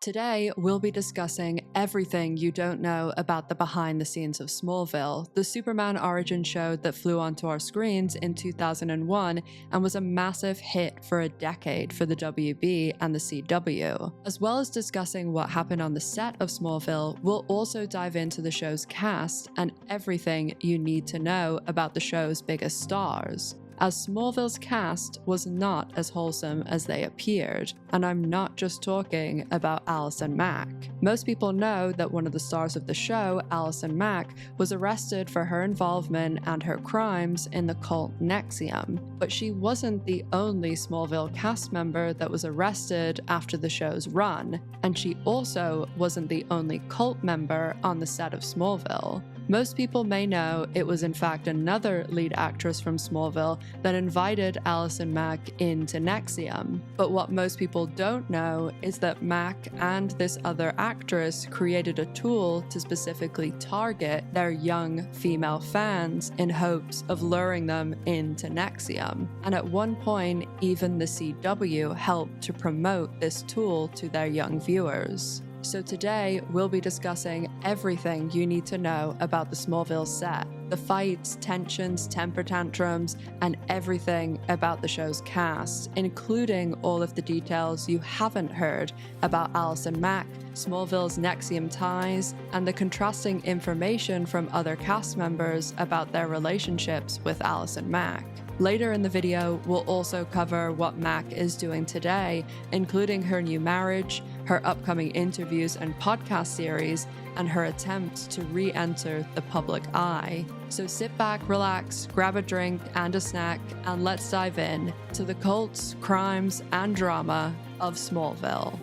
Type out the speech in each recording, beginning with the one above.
Today, we'll be discussing everything you don't know about the behind the scenes of Smallville, the Superman origin show that flew onto our screens in 2001 and was a massive hit for a decade for the WB and the CW. As well as discussing what happened on the set of Smallville, we'll also dive into the show's cast and everything you need to know about the show's biggest stars, as Smallville's cast was not as wholesome as they appeared, and I'm not just talking about Allison Mack. Most people know that one of the stars of the show, Allison Mack, was arrested for her involvement and her crimes in the cult NXIVM, but she wasn't the only Smallville cast member that was arrested after the show's run, and she also wasn't the only cult member on the set of Smallville. Most people may know it was in fact another lead actress from Smallville that invited Allison Mack into NXIVM. But what most people don't know is that Mack and this other actress created a tool to specifically target their young female fans in hopes of luring them into NXIVM. And at one point, even the CW helped to promote this tool to their young viewers. So today, we'll be discussing everything you need to know about the Smallville set, the fights, tensions, temper tantrums, and everything about the show's cast, including all of the details you haven't heard about Allison Mack, Smallville's NXIVM ties, and the contrasting information from other cast members about their relationships with Allison Mack. Later in the video, we'll also cover what Mack is doing today, including her new marriage, her upcoming interviews and podcast series, and her attempt to re-enter the public eye. So sit back, relax, grab a drink and a snack, and let's dive in to the cults, crimes, and drama of Smallville.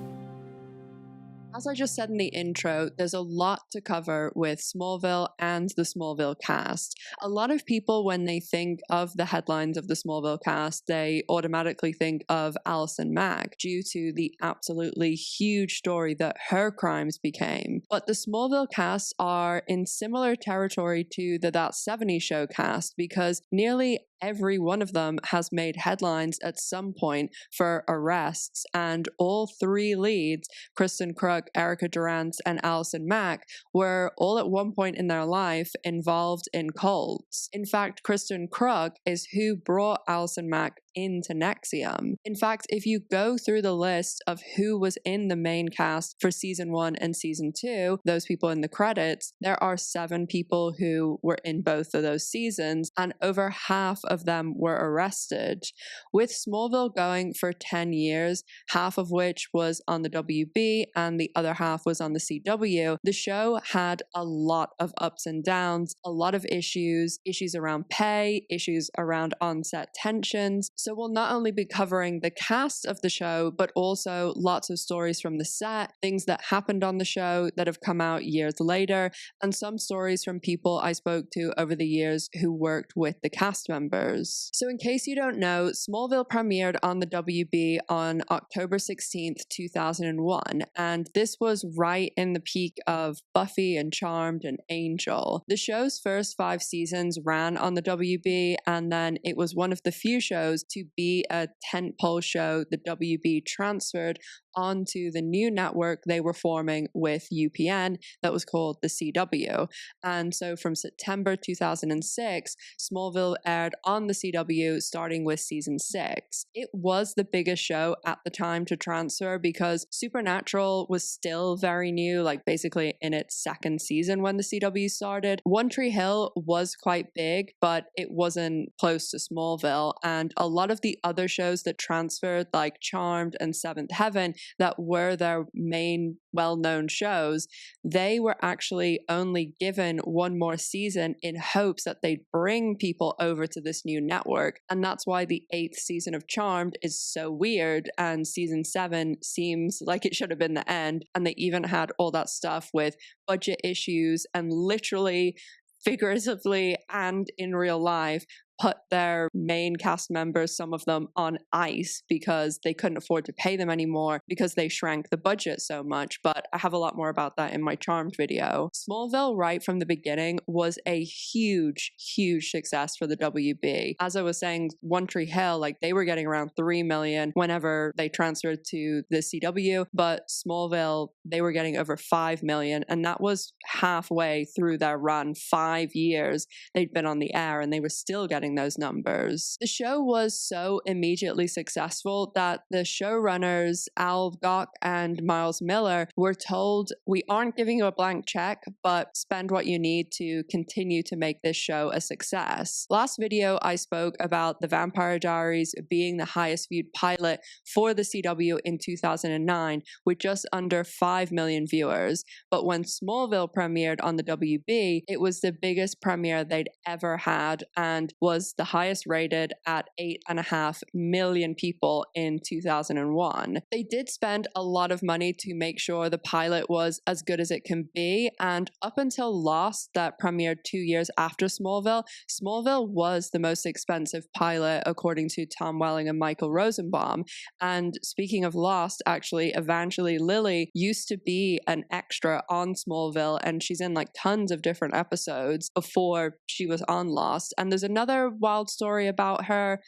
As I just said in the intro, there's a lot to cover with Smallville and the Smallville cast. A lot of people, when they think of the headlines of the Smallville cast, they automatically think of Allison Mack due to the absolutely huge story that her crimes became. But the Smallville cast are in similar territory to the That 70s Show cast because nearly every one of them has made headlines at some point for arrests, and all three leads, Kristen Kreuk, Erica Durance, and Allison Mack, were all at one point in their life involved in cults. In fact, Kristen Kreuk is who brought Allison Mack into NXIVM. In fact, if you go through the list of who was in the main cast for season 1 and season 2, those people in the credits, there are 7 people who were in both of those seasons, and over half of them were arrested. With Smallville going for 10 years, half of which was on the WB and the other half was on the CW, the show had a lot of ups and downs, a lot of issues around pay, issues around on-set tensions. So we'll not only be covering the cast of the show, but also lots of stories from the set, things that happened on the show that have come out years later, and some stories from people I spoke to over the years who worked with the cast members. So in case you don't know, Smallville premiered on the WB on October 16th, 2001, and this was right in the peak of Buffy and Charmed and Angel. The show's first 5 seasons ran on the WB, and then it was one of the few shows to be a tentpole show the WB transferred onto the new network they were forming with UPN that was called the CW. And so from September 2006, Smallville aired on the CW starting with season 6. It was the biggest show at the time to transfer because Supernatural was still very new, like basically in its 2nd season when the CW started. One Tree Hill was quite big, but it wasn't close to Smallville, and a lot of the other shows that transferred, like Charmed and Seventh Heaven, that were their main well-known shows, they were actually only given one more season in hopes that they'd bring people over to this new network. And that's why the 8th season of Charmed is so weird, and season 7 seems like it should have been the end. And they even had all that stuff with budget issues and literally, figuratively, and in real life, put their main cast members, some of them, on ice because they couldn't afford to pay them anymore because they shrank the budget so much. But I have a lot more about that in my Charmed video. Smallville, right from the beginning, was a huge, huge success for the WB. As I was saying, One Tree Hill, like, they were getting around 3 million whenever they transferred to the CW, but Smallville, they were getting over 5 million, and that was halfway through their run. 5 years they'd been on the air and they were still getting those numbers. The show was so immediately successful that the showrunners Al Gock and Miles Miller were told, "We aren't giving you a blank check, but spend what you need to continue to make this show a success." Last video I spoke about The Vampire Diaries being the highest viewed pilot for the CW in 2009 with just under 5 million viewers, but when Smallville premiered on the WB, it was the biggest premiere they'd ever had and was the highest rated at 8.5 million people in 2001. They did spend a lot of money to make sure the pilot was as good as it can be, and up until Lost, that premiered 2 years after Smallville, Smallville was the most expensive pilot according to Tom Welling and Michael Rosenbaum. And speaking of Lost, actually, Evangeline Lilly used to be an extra on Smallville, and she's in like tons of different episodes before she was on Lost. And there's another wild story about her,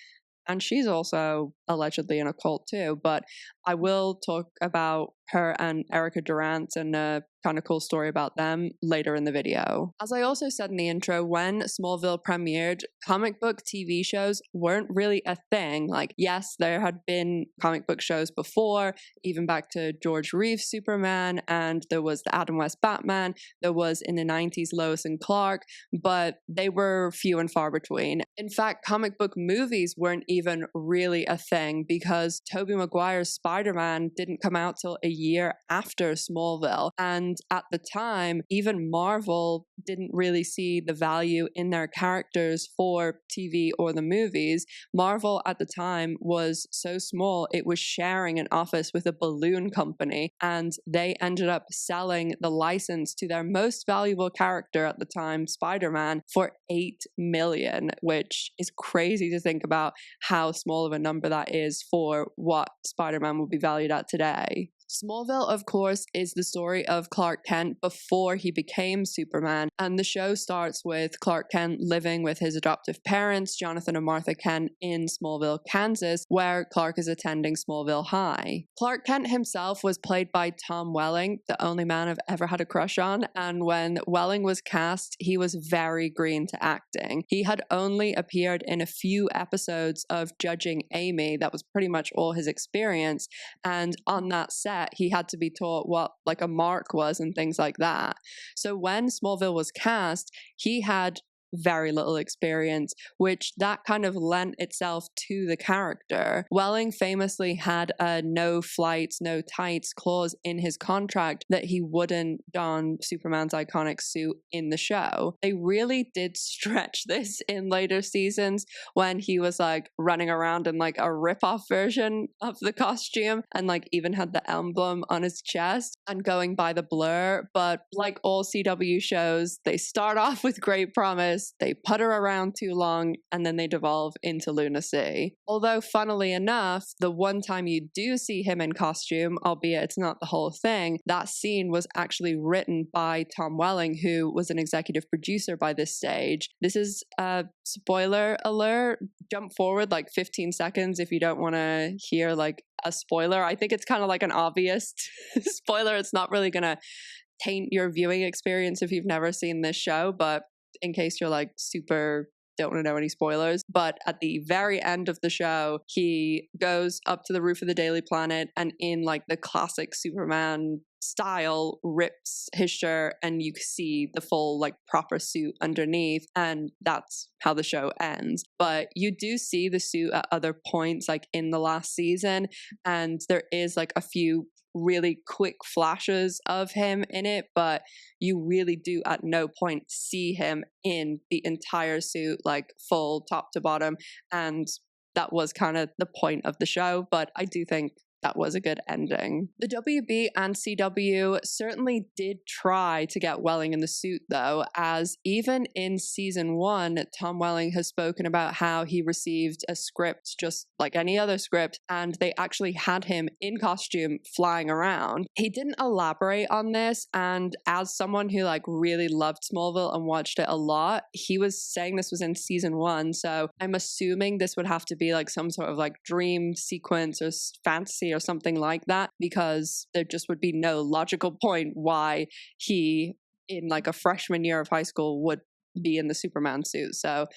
and she's also allegedly in a cult too, but I will talk about her and Erica Durance and a kind of cool story about them later in the video. As I also said in the intro, when Smallville premiered, comic book TV shows weren't really a thing. Like, yes, there had been comic book shows before, even back to George Reeves' Superman, and there was the Adam West Batman, there was in the 90s Lois and Clark, but they were few and far between. In fact, comic book movies weren't even really a thing because Tobey Maguire's Spider-Man didn't come out till a year after Smallville, and at the time, even Marvel didn't really see the value in their characters for TV or the movies. Marvel at the time was so small, it was sharing an office with a balloon company, and they ended up selling the license to their most valuable character at the time, Spider-Man, for 8 million, which is crazy to think about how small of a number that is for what Spider-Man would be valued at today. Smallville, of course, is the story of Clark Kent before he became Superman, and the show starts with Clark Kent living with his adoptive parents, Jonathan and Martha Kent, in Smallville, Kansas, where Clark is attending Smallville High. Clark Kent himself was played by Tom Welling, the only man I've ever had a crush on, and when Welling was cast, he was very green to acting. He had only appeared in a few episodes of Judging Amy, that was pretty much all his experience, and on that set, he had to be taught what like a mark was and things like that. So when Smallville was cast, he had very little experience, which that kind of lent itself to the character. Welling famously had a no flights, no tights clause in his contract that he wouldn't don Superman's iconic suit in the show. They really did stretch this in later seasons when he was like running around in like a rip-off version of the costume and like even had the emblem on his chest and going by the blur. But like all CW shows, they start off with great promise, they putter around too long, and then they devolve into lunacy. Although, funnily enough, the one time you do see him in costume, albeit it's not the whole thing, that scene was actually written by Tom Welling, who was an executive producer by this stage. This is a spoiler alert. Jump forward like 15 seconds if you don't want to hear like a spoiler. I think it's kind of like an obvious spoiler. It's not really going to taint your viewing experience if you've never seen this show, but in case you're like super don't want to know any spoilers. But at the very end of the show, he goes up to the roof of the Daily Planet and in like the classic Superman style rips his shirt and you see the full like proper suit underneath, and that's how the show ends. But you do see the suit at other points like in the last season, and there is like a few really quick flashes of him in it, but you really do at no point see him in the entire suit, like full top to bottom, and that was kind of the point of the show. But I do think that was a good ending. The WB and CW certainly did try to get Welling in the suit, though, as even in season 1, Tom Welling has spoken about how he received a script just like any other script, and they actually had him in costume flying around. He didn't elaborate on this, and as someone who like really loved Smallville and watched it a lot, he was saying this was in season 1, so I'm assuming this would have to be like some sort of like dream sequence or fantasy or something like that, because there just would be no logical point why he, in like a freshman year of high school, would be in the Superman suit. So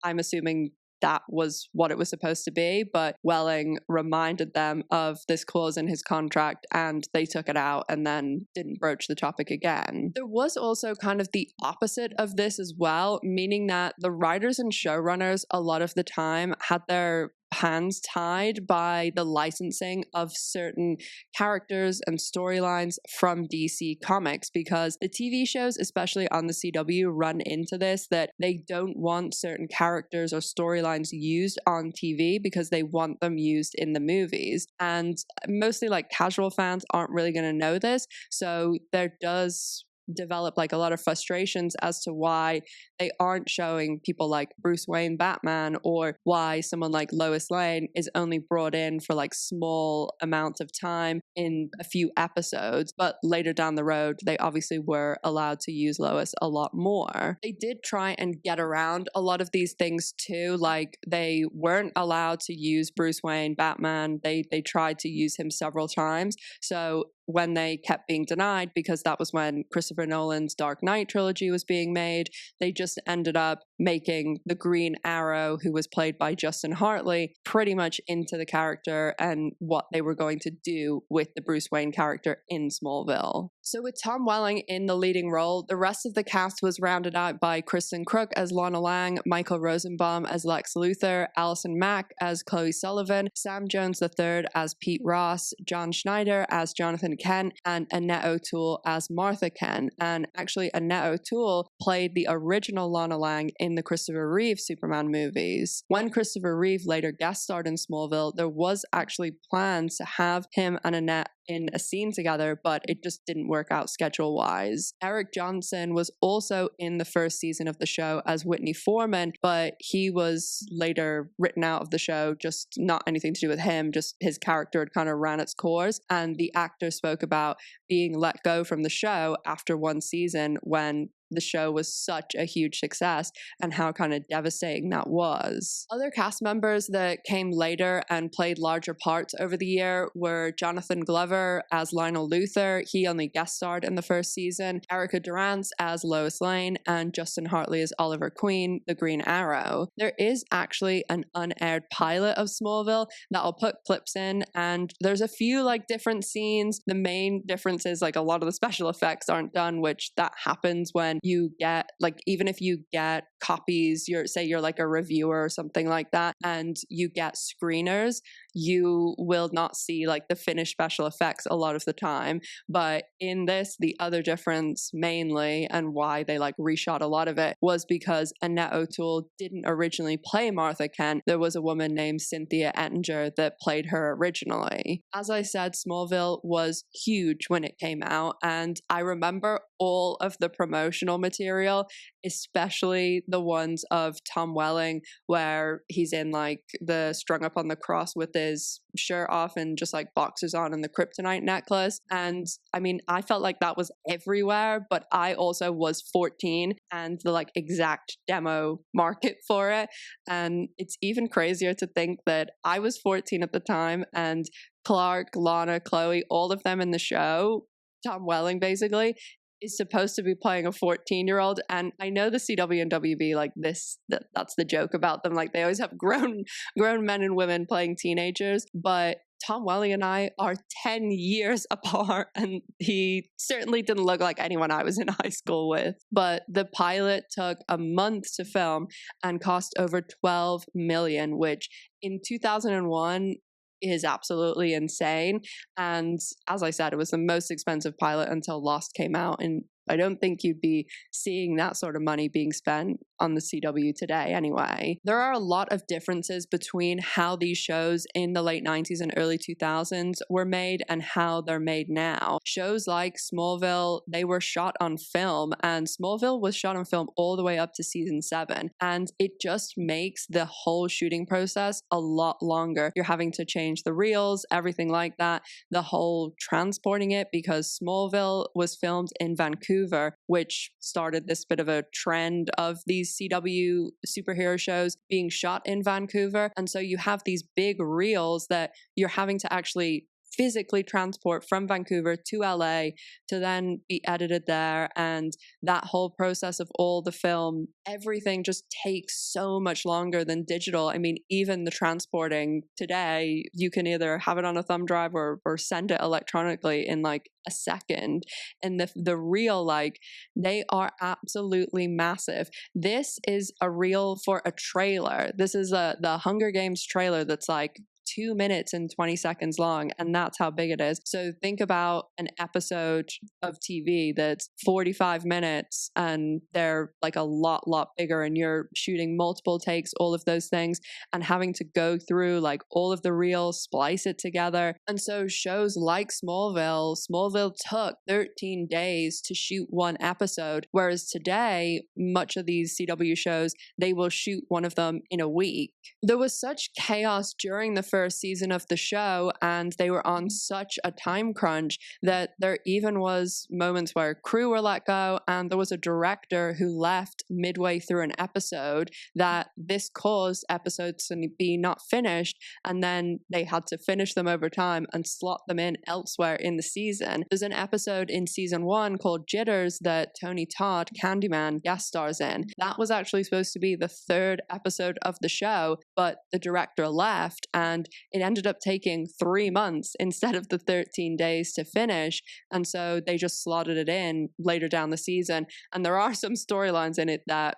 I'm assuming that was what it was supposed to be, but Welling reminded them of this clause in his contract and they took it out and then didn't broach the topic again. There was also kind of the opposite of this as well, meaning that the writers and showrunners a lot of the time had their hands tied by the licensing of certain characters and storylines from DC Comics, because the TV shows, especially on the CW, run into this, that they don't want certain characters or storylines used on TV because they want them used in the movies. And mostly like casual fans aren't really going to know this, so there does develop like a lot of frustrations as to why they aren't showing people like Bruce Wayne Batman, or why someone like Lois Lane is only brought in for like small amounts of time in a few episodes, but later down the road they obviously were allowed to use Lois a lot more. They did try and get around a lot of these things too, like they weren't allowed to use Bruce Wayne Batman. They tried to use him several times, so when they kept being denied, because that was when Christopher Nolan's Dark Knight trilogy was being made, they just ended up making the Green Arrow, who was played by Justin Hartley, pretty much into the character and what they were going to do with the Bruce Wayne character in Smallville. So with Tom Welling in the leading role, the rest of the cast was rounded out by Kristen Kreuk as Lana Lang, Michael Rosenbaum as Lex Luthor, Allison Mack as Chloe Sullivan, Sam Jones III as Pete Ross, John Schneider as Jonathan Kent, and Annette O'Toole as Martha Kent. And actually, Annette O'Toole played the original Lana Lang in the Christopher Reeve Superman movies. When Christopher Reeve later guest starred in Smallville, there was actually plans to have him and Annette in a scene together, but it just didn't work out schedule-wise. Eric Johnson was also in the first season of the show as Whitney Foreman, but he was later written out of the show, just not anything to do with him, just his character had kind of ran its course, and the actor spoke about being let go from the show after one season when the show was such a huge success and how kind of devastating that was. Other cast members that came later and played larger parts over the year were Jonathan Glover as Lionel Luthor. He only guest starred in the first season. Erica Durance as Lois Lane, and Justin Hartley as Oliver Queen, the Green Arrow. There is actually an unaired pilot of Smallville that I'll put clips in, and there's a few like different scenes. The main difference is like a lot of the special effects aren't done, which that happens when you get like, even if you get copies, you're like a reviewer or something like that, and you get screeners, you will not see like the finished special effects a lot of the time. But in this, the other difference mainly, and why they like reshot a lot of it, was because Annette O'Toole didn't originally play Martha Kent. There was a woman named Cynthia Ettinger that played her originally. As I said, Smallville was huge when it came out, and I remember all of the promotional material, especially the ones of Tom Welling where he's in like the strung up on the cross with his shirt off and just like boxers on and the kryptonite necklace. And I mean, I felt like that was everywhere, but I also was 14 and the like exact demo market for it. And it's even crazier to think that I was 14 at the time, and Clark, Lana, Chloe, all of them in the show, Tom Welling basically, is supposed to be playing a 14-year-old. And I know the CW and WB, like that's the joke about them. Like they always have grown men and women playing teenagers, but Tom Welling and I are 10 years apart, and he certainly didn't look like anyone I was in high school with. But the pilot took a month to film and cost over $12 million, which in 2001 is absolutely insane. And as I said, it was the most expensive pilot until Lost came out, and I don't think you'd be seeing that sort of money being spent on the CW today anyway. There are a lot of differences between how these shows in the late 90s and early 2000s were made and how they're made now. Shows like Smallville, they were shot on film, and Smallville was shot on film all the way up to season 7, and it just makes the whole shooting process a lot longer. You're having to change the reels, everything like that, the whole transporting it, because Smallville was filmed in Vancouver, which started this bit of a trend of these CW superhero shows being shot in Vancouver. And so you have these big reels that you're having to actually physically transport from Vancouver to LA to then be edited there. And that whole process of all the film, everything just takes so much longer than digital. I mean, even the transporting today, you can either have it on a thumb drive or send it electronically in like a second. And the reel, like, they are absolutely massive. This is a reel for a trailer. This is the Hunger Games trailer that's like 2 minutes and 20 seconds long, and that's how big it is. So think about an episode of TV that's 45 minutes and they're like a lot bigger, and you're shooting multiple takes, all of those things, and having to go through like all of the reels, splice it together. And so shows like Smallville took 13 days to shoot one episode, whereas today, much of these CW shows, they will shoot one of them in a week. There was such chaos during the first season of the show, and they were on such a time crunch that there even was moments where crew were let go, and there was a director who left midway through an episode, that this caused episodes to be not finished, and then they had to finish them over time and slot them in elsewhere in the season. There's an episode in season 1 called Jitters that Tony Todd, Candyman, guest stars in. That was actually supposed to be the 3rd episode of the show, but the director left, and it ended up taking 3 months instead of the 13 days to finish. And so they just slotted it in later down the season. And there are some storylines in it that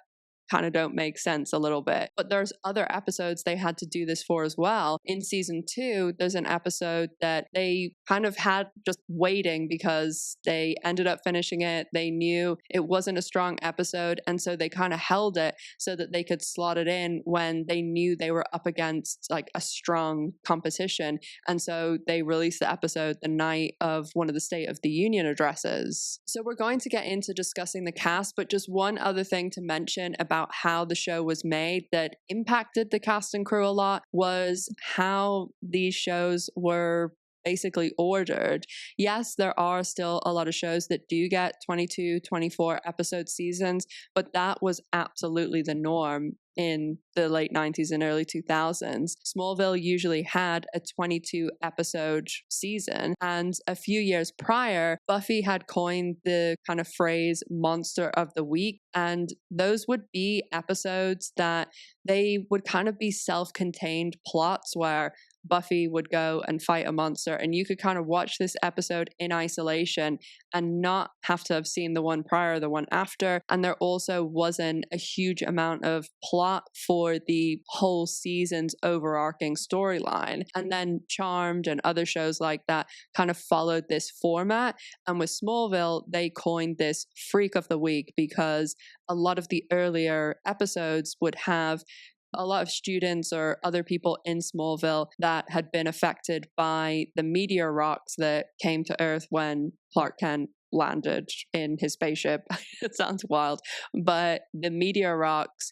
kind of don't make sense a little bit. But there's other episodes they had to do this for as well. In season 2, there's an episode that they kind of had just waiting because they ended up finishing it. They knew it wasn't a strong episode, and so they kind of held it so that they could slot it in when they knew they were up against like a strong competition. And so they released the episode the night of one of the State of the Union addresses. So we're going to get into discussing the cast, but just one other thing to mention about how the show was made that impacted the cast and crew a lot was how these shows were basically ordered. Yes, there are still a lot of shows that do get 22, 24 episode seasons, but that was absolutely the norm in the late 90s and early 2000s. Smallville usually had a 22 episode season, and a few years prior, Buffy had coined the kind of phrase monster of the week, and those would be episodes that they would kind of be self-contained plots where Buffy would go and fight a monster, and you could kind of watch this episode in isolation and not have to have seen the one prior, the one after. And there also wasn't a huge amount of plot for the whole season's overarching storyline. And then Charmed and other shows like that kind of followed this format. And with Smallville, they coined this freak of the week because a lot of the earlier episodes would have a lot of students or other people in Smallville that had been affected by the meteor rocks that came to Earth when Clark Kent landed in his spaceship. It sounds wild, but the meteor rocks,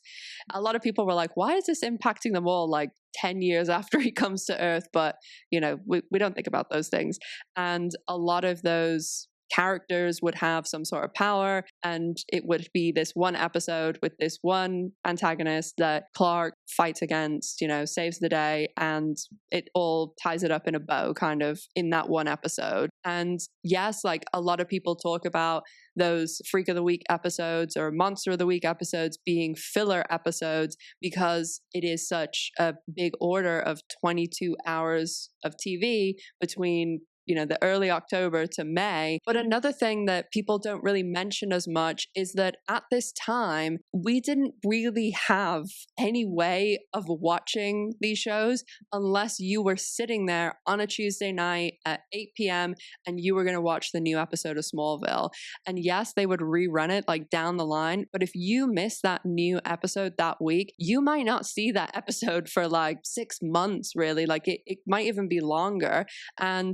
a lot of people were like, why is this impacting them all like 10 years after he comes to Earth? But, you know, we don't think about those things. And a lot of those characters would have some sort of power, and it would be this one episode with this one antagonist that Clark fights against, you know, saves the day, and it all ties it up in a bow kind of in that one episode. And yes, like a lot of people talk about those Freak of the Week episodes or Monster of the Week episodes being filler episodes because it is such a big order of 22 hours of TV between, the early October to May. But another thing that people don't really mention as much is that at this time, we didn't really have any way of watching these shows unless you were sitting there on a Tuesday night at 8 p.m. and you were going to watch the new episode of Smallville. And yes, they would rerun it like down the line, but if you miss that new episode that week, you might not see that episode for like 6 months, really. Like it might even be longer. And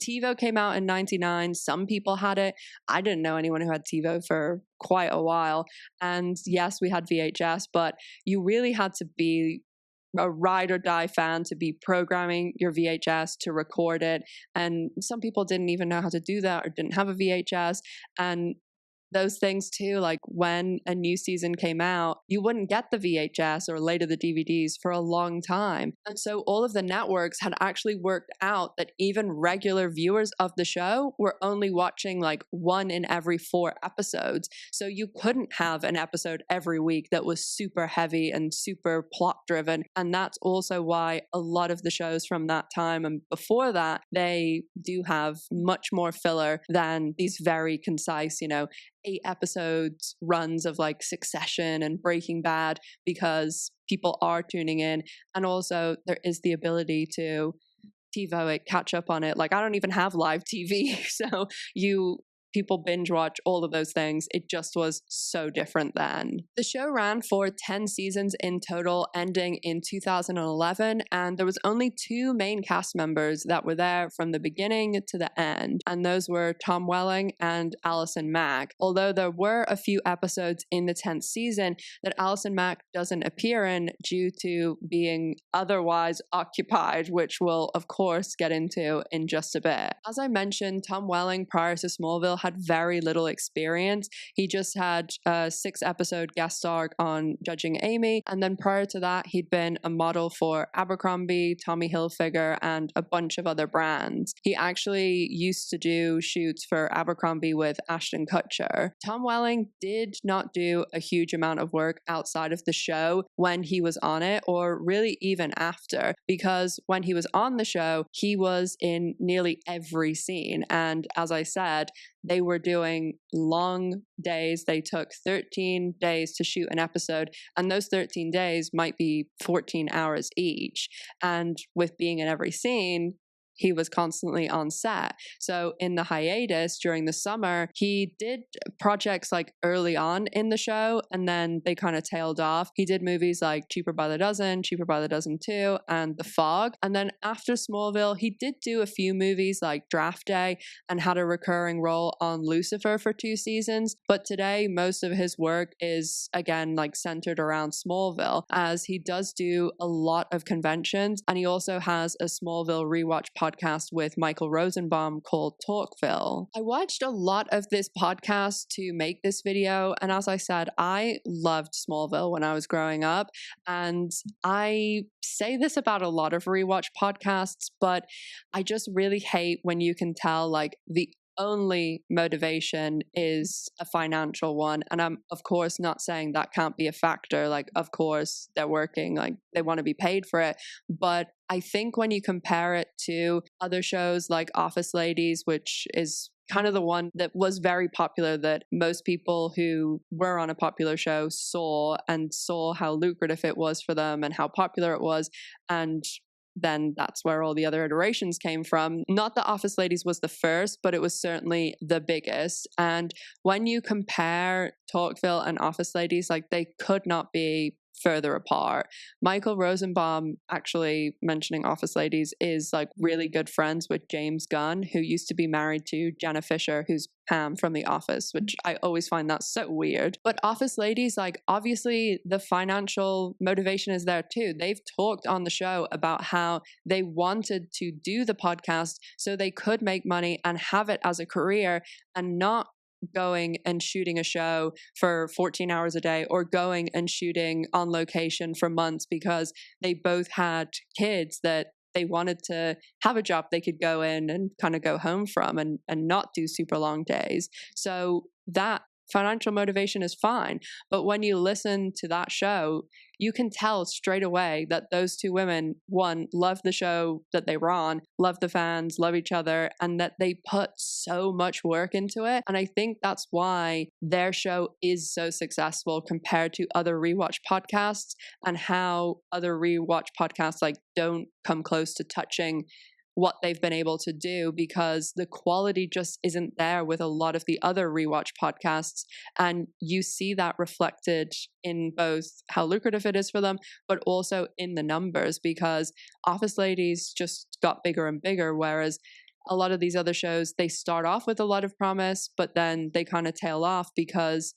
TiVo came out in 99. Some people had it. I didn't know anyone who had TiVo for quite a while. And yes, we had VHS, but you really had to be a ride or die fan to be programming your VHS to record it. And some people didn't even know how to do that or didn't have a VHS. And those things too, like when a new season came out, you wouldn't get the VHS or later the DVDs for a long time. And so all of the networks had actually worked out that even regular viewers of the show were only watching like 1 in every 4 episodes. So you couldn't have an episode every week that was super heavy and super plot driven. And that's also why a lot of the shows from that time and before that, they do have much more filler than these very concise, 8 episodes runs of like Succession and Breaking Bad, because people are tuning in. And also there is the ability to TiVo it, catch up on it. Like I don't even have live TV. So people binge watch all of those things. It just was so different then. The show ran for 10 seasons in total, ending in 2011, and there was only 2 main cast members that were there from the beginning to the end, and those were Tom Welling and Allison Mack. Although there were a few episodes in the 10th season that Allison Mack doesn't appear in due to being otherwise occupied, which we'll of course get into in just a bit. As I mentioned, Tom Welling prior to Smallville had very little experience. He just had a 6-episode guest star on Judging Amy, and then prior to that, he'd been a model for Abercrombie, Tommy Hilfiger, and a bunch of other brands. He actually used to do shoots for Abercrombie with Ashton Kutcher. Tom Welling did not do a huge amount of work outside of the show when he was on it, or really even after, because when he was on the show, he was in nearly every scene. And as I said, they were doing long days. They took 13 days to shoot an episode, and those 13 days might be 14 hours each. And with being in every scene, he was constantly on set. So in the hiatus during the summer, he did projects like early on in the show, and then they kind of tailed off. He did movies like Cheaper by the Dozen, Cheaper by the Dozen 2, and The Fog. And then after Smallville, he did do a few movies like Draft Day and had a recurring role on Lucifer for 2 seasons. But today, most of his work is, again, like centered around Smallville, as he does do a lot of conventions, and he also has a Smallville rewatch podcast with Michael Rosenbaum called Talkville. I watched a lot of this podcast to make this video, and as I said, I loved Smallville when I was growing up, and I say this about a lot of rewatch podcasts, but I just really hate when you can tell like the only motivation is a financial one. And I'm of course not saying that can't be a factor. Like, of course they're working, like they want to be paid for it. But I think when you compare it to other shows like Office Ladies, which is kind of the one that was very popular, that most people who were on a popular show saw how lucrative it was for them and how popular it was. And then that's where all the other iterations came from. Not that Office Ladies was the first, but it was certainly the biggest. And when you compare Talkville and Office Ladies, like they could not be further apart. Michael Rosenbaum, actually mentioning Office Ladies, is like really good friends with James Gunn, who used to be married to Jenna Fisher, who's Pam from The Office, which I always find that so weird. But Office Ladies, like obviously the financial motivation is there too. They've talked on the show about how they wanted to do the podcast so they could make money and have it as a career, and not going and shooting a show for 14 hours a day or going and shooting on location for months, because they both had kids that they wanted to have a job they could go in and kind of go home from and not do super long days. So that financial motivation is fine. But when you listen to that show, you can tell straight away that those two women, one, love the show that they were on, love the fans, love each other, and that they put so much work into it. And I think that's why their show is so successful compared to other rewatch podcasts, and how other rewatch podcasts like don't come close to touching what they've been able to do, because the quality just isn't there with a lot of the other rewatch podcasts. And you see that reflected in both how lucrative it is for them, but also in the numbers, because Office Ladies just got bigger and bigger, whereas a lot of these other shows, they start off with a lot of promise, but then they kind of tail off because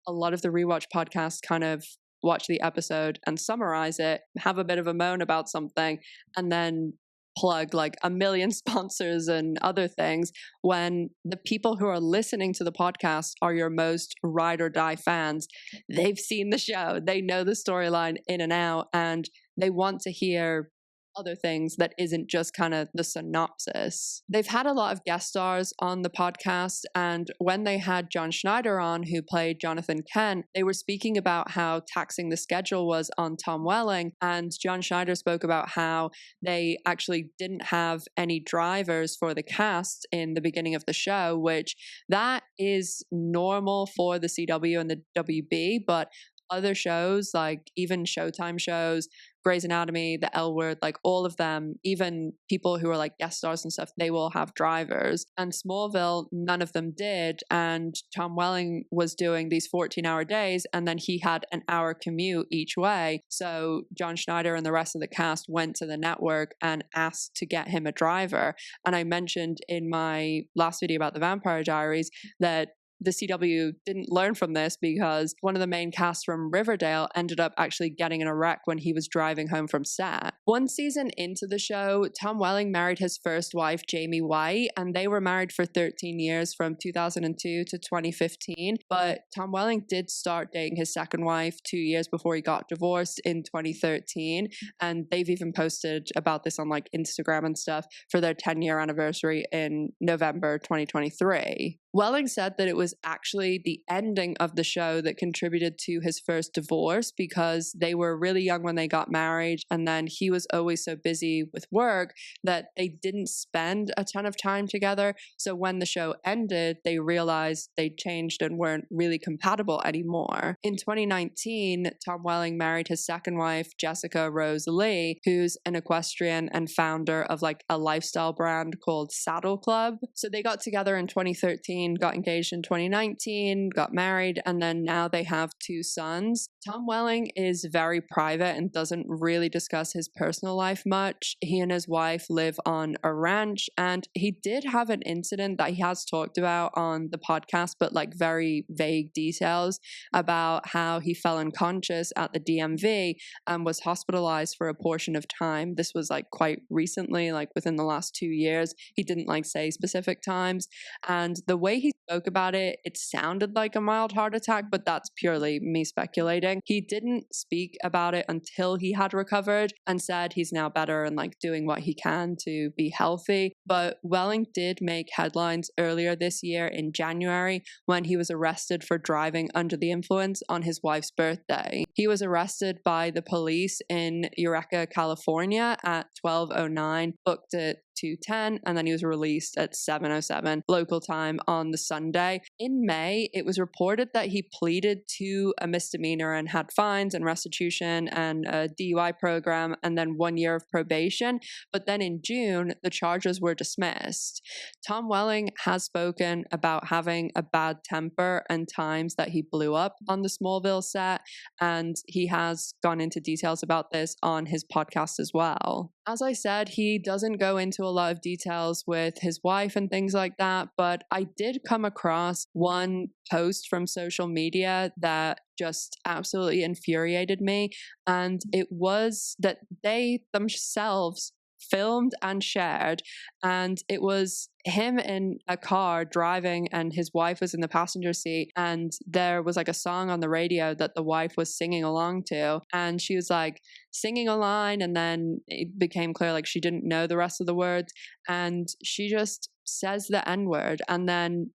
a lot of the rewatch podcasts kind of watch the episode and summarize it, have a bit of a moan about something, and then plug like a million sponsors and other things, when the people who are listening to the podcast are your most ride or die fans. They've seen the show, they know the storyline in and out, and they want to hear other things that isn't just kind of the synopsis. They've had a lot of guest stars on the podcast, and when they had John Schneider on, who played Jonathan Kent, they were speaking about how taxing the schedule was on Tom Welling, and John Schneider spoke about how they actually didn't have any drivers for the cast in the beginning of the show, which that is normal for the CW and the WB, but other shows, like even Showtime shows, Grey's Anatomy, The L Word, like all of them, even people who are like guest stars and stuff, they will have drivers. And Smallville, none of them did. And Tom Welling was doing these 14-hour days, and then he had an hour commute each way. So John Schneider and the rest of the cast went to the network and asked to get him a driver. And I mentioned in my last video about the Vampire Diaries that the CW didn't learn from this, because one of the main cast from Riverdale ended up actually getting in a wreck when he was driving home from set. One season into the show, Tom Welling married his first wife, Jamie White, and they were married for 13 years from 2002 to 2015. But Tom Welling did start dating his second wife 2 years before he got divorced in 2013. And they've even posted about this on like Instagram and stuff for their 10-year anniversary in November 2023. Welling said that it was actually the ending of the show that contributed to his first divorce, because they were really young when they got married, and then he was always so busy with work that they didn't spend a ton of time together. So when the show ended, they realized they changed and weren't really compatible anymore. In 2019, Tom Welling married his second wife, Jessica Rose Lee, who's an equestrian and founder of like a lifestyle brand called Saddle Club. So they got together in 2013, got engaged in 2019, got married, and then now they have 2 sons. Tom Welling is very private and doesn't really discuss his personal life much. He and his wife live on a ranch, and he did have an incident that he has talked about on the podcast, but like very vague details about how he fell unconscious at the DMV and was hospitalized for a portion of time. This was like quite recently, like within the last 2 years. He didn't like say specific times, and the way he spoke about it, it sounded like a mild heart attack, but that's purely me speculating. He didn't speak about it until he had recovered and said he's now better and like doing what he can to be healthy. But Welling did make headlines earlier this year in January when he was arrested for driving under the influence on his wife's birthday. He was arrested by the police in Eureka, California at 12:09, booked at 2:10, and then he was released at 7:07 local time on the Sunday. In May, it was reported that he pleaded to a misdemeanor and had fines and restitution and a DUI program and then 1 year of probation. But then in June, the charges were dismissed. Tom Welling has spoken about having a bad temper and times that he blew up on the Smallville set, and he has gone into details about this on his podcast as well. As I said, he doesn't go into a lot of details with his wife and things like that, but I did come across one post from social media that just absolutely infuriated me, and it was that they themselves filmed and shared, and it was him in a car driving and his wife was in the passenger seat, and there was like a song on the radio that the wife was singing along to, and she was like singing a line, and then it became clear like she didn't know the rest of the words, and she just says the N-word, and then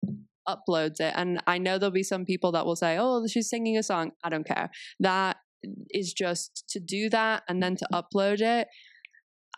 uploads it. And I know there'll be some people that will say, oh, she's singing a song. I don't care. That is just to do that and then to upload it.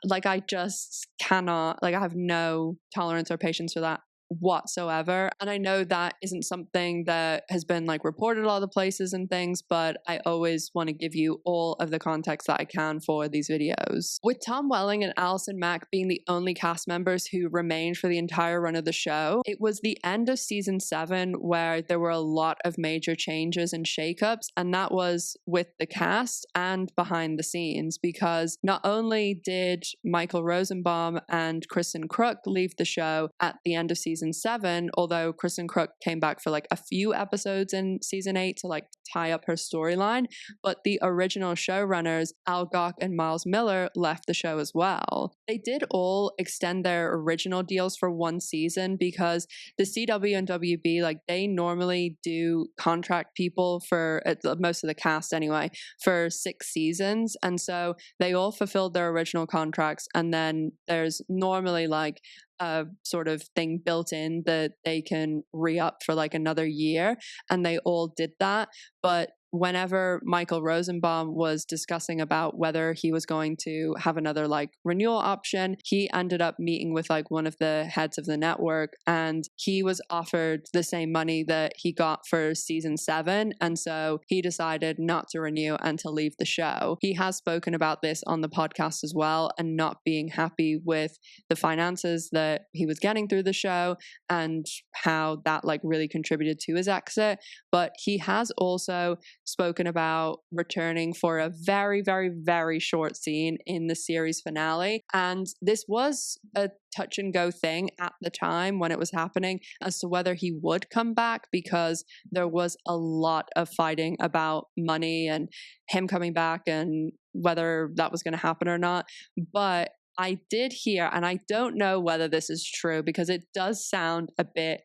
Like, I just cannot, like, I have no tolerance or patience for that whatsoever. And I know that isn't something that has been like reported a lot of places and things, but I always want to give you all of the context that I can for these videos. With Tom Welling and Allison Mack being the only cast members who remained for the entire run of the show, it was the end of season 7 where there were a lot of major changes and shakeups, and that was with the cast and behind the scenes, because not only did Michael Rosenbaum and Kristen Kreuk leave the show at the end of season 7, although Kristen Kreuk came back for like a few episodes in season 8 to like tie up her storyline, but the original showrunners Al Goch and Miles Miller left the show as well. They did all extend their original deals for one season because the CW and WB, like, they normally do contract people for most of the cast anyway for 6 seasons, and so they all fulfilled their original contracts, and then there's normally like a sort of thing built in that they can re-up for like another year, and they all did that. But whenever Michael Rosenbaum was discussing about whether he was going to have another like renewal option, he ended up meeting with like one of the heads of the network, and he was offered the same money that he got for season 7, and so he decided not to renew and to leave the show. He has spoken about this on the podcast as well, and not being happy with the finances that he was getting through the show and how that like really contributed to his exit. But he has also spoken about returning for a very, very, very short scene in the series finale. And this was a touch and go thing at the time when it was happening as to whether he would come back, because there was a lot of fighting about money and him coming back and whether that was going to happen or not. But I did hear, and I don't know whether this is true because it does sound a bit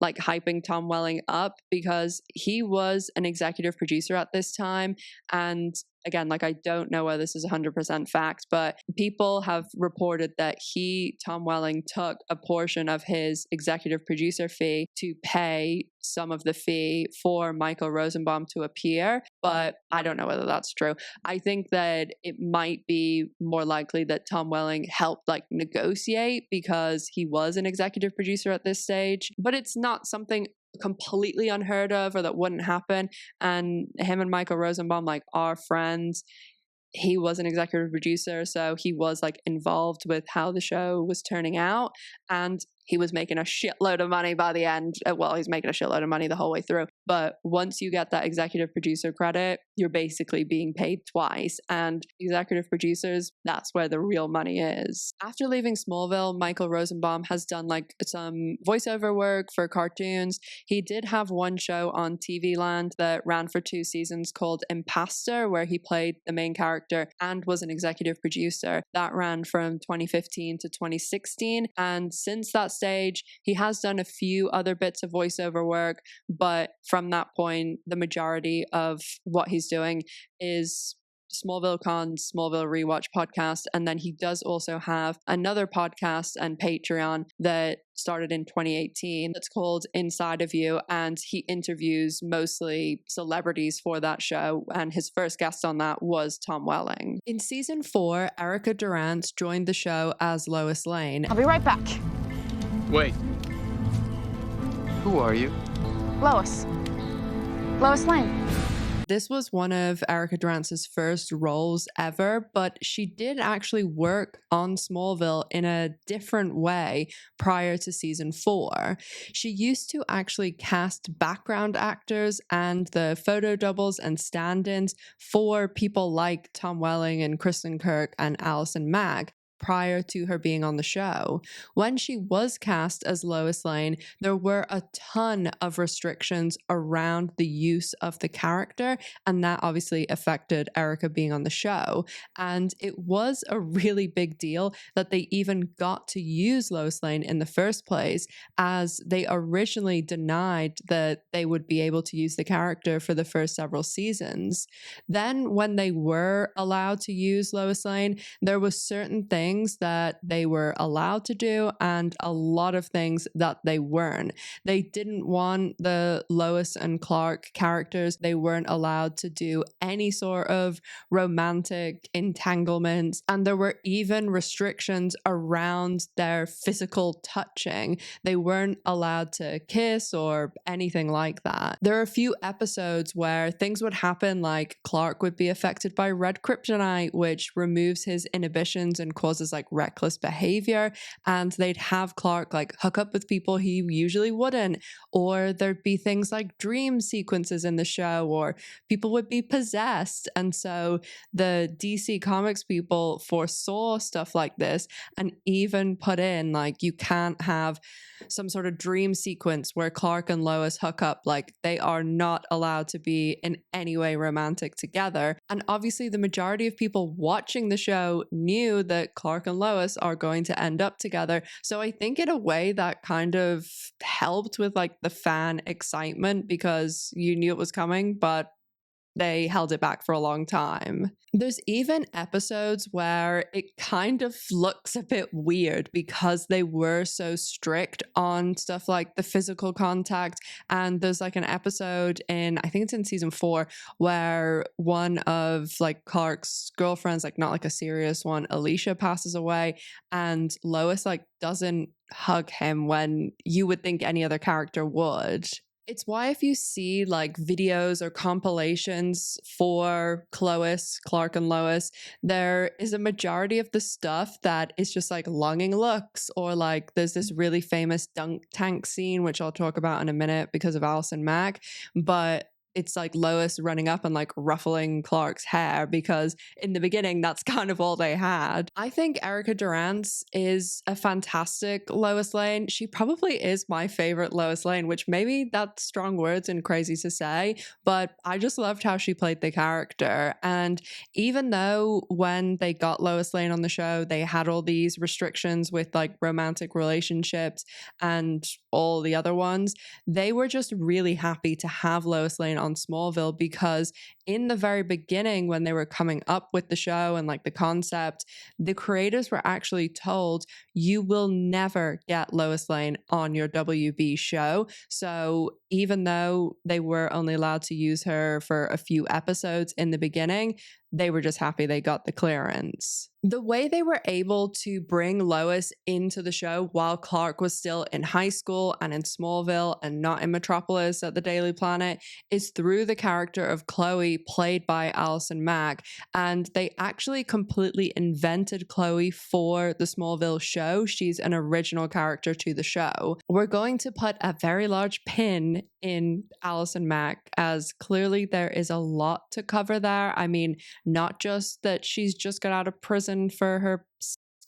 like hyping Tom Welling up, because he was an executive producer at this time. And again, like, I don't know whether this is 100% fact, but people have reported that Tom Welling, took a portion of his executive producer fee to pay some of the fee for Michael Rosenbaum to appear. But I don't know whether that's true. I think that it might be more likely that Tom Welling helped like negotiate because he was an executive producer at this stage, but it's not something completely unheard of or that wouldn't happen. And him and Michael Rosenbaum like are friends. He was an executive producer, so he was like involved with how the show was turning out, and he was making a shitload of money by the end. Well, he's making a shitload of money the whole way through. But once you get that executive producer credit, you're basically being paid twice. And executive producers, that's where the real money is. After leaving Smallville, Michael Rosenbaum has done like some voiceover work for cartoons. He did have one show on TV Land that ran for 2 seasons called Impastor, where he played the main character and was an executive producer. That ran from 2015 to 2016. And since that stage, he has done a few other bits of voiceover work, but from that point, the majority of what he's doing is Smallville Con, Smallville Rewatch podcast, and then he does also have another podcast and Patreon that started in 2018 that's called Inside of You, and he interviews mostly celebrities for that show, and his first guest on that was Tom Welling. In season 4, Erica Durance joined the show as Lois Lane. I'll be right back. Wait. Who are you? Lois. Lois Lane. This was one of Erica Durance's first roles ever, but she did actually work on Smallville in a different way prior to season 4. She used to actually cast background actors and the photo doubles and stand-ins for people like Tom Welling and Kristen Kreuk and Allison Mack prior to her being on the show. When she was cast as Lois Lane, there were a ton of restrictions around the use of the character, and that obviously affected Erica being on the show. And it was a really big deal that they even got to use Lois Lane in the first place, as they originally denied that they would be able to use the character for the first several seasons. Then when they were allowed to use Lois Lane, there was certain things things that they were allowed to do and a lot of things that they weren't. They didn't want the Lois and Clark characters, they weren't allowed to do any sort of romantic entanglements, and there were even restrictions around their physical touching. They weren't allowed to kiss or anything like that. There are a few episodes where things would happen, like Clark would be affected by red kryptonite, which removes his inhibitions and causes like reckless behavior, and they'd have Clark like hook up with people he usually wouldn't, or there'd be things like dream sequences in the show, or people would be possessed. And so the DC Comics people foresaw stuff like this and even put in like, you can't have some sort of dream sequence where Clark and Lois hook up. Like, they are not allowed to be in any way romantic together. And obviously the majority of people watching the show knew that Clark and Lois are going to end up together. So I think in a way that kind of helped with like the fan excitement, because you knew it was coming, but they held it back for a long time. There's even episodes where it kind of looks a bit weird because they were so strict on stuff like the physical contact. And there's like an episode in, I think it's in season 4, where one of like Clark's girlfriends, like not like a serious one, Alicia, passes away, and Lois like doesn't hug him when you would think any other character would. It's why if you see like videos or compilations for Clark and Lois, there is a majority of the stuff that is just like longing looks, or like there's this really famous dunk tank scene, which I'll talk about in a minute because of Allison Mack, but it's like Lois running up and like ruffling Clark's hair, because in the beginning that's kind of all they had. I think Erica Durance is a fantastic Lois Lane. She probably is my favorite Lois Lane, which maybe that's strong words and crazy to say, but I just loved how she played the character. And even though when they got Lois Lane on the show, they had all these restrictions with like romantic relationships and all the other ones, they were just really happy to have Lois Lane on Smallville, because in the very beginning when they were coming up with the show and like the concept, the creators were actually told, you will never get Lois Lane on your WB show. So even though they were only allowed to use her for a few episodes in the beginning, they were just happy they got the clearance. The way they were able to bring Lois into the show while Clark was still in high school and in Smallville and not in Metropolis at the Daily Planet is through the character of Chloe, played by Allison Mack. And they actually completely invented Chloe for the Smallville show. She's an original character to the show. We're going to put a very large pin in Allison Mack, as clearly there is a lot to cover there. I mean, not just that she's just got out of prison for her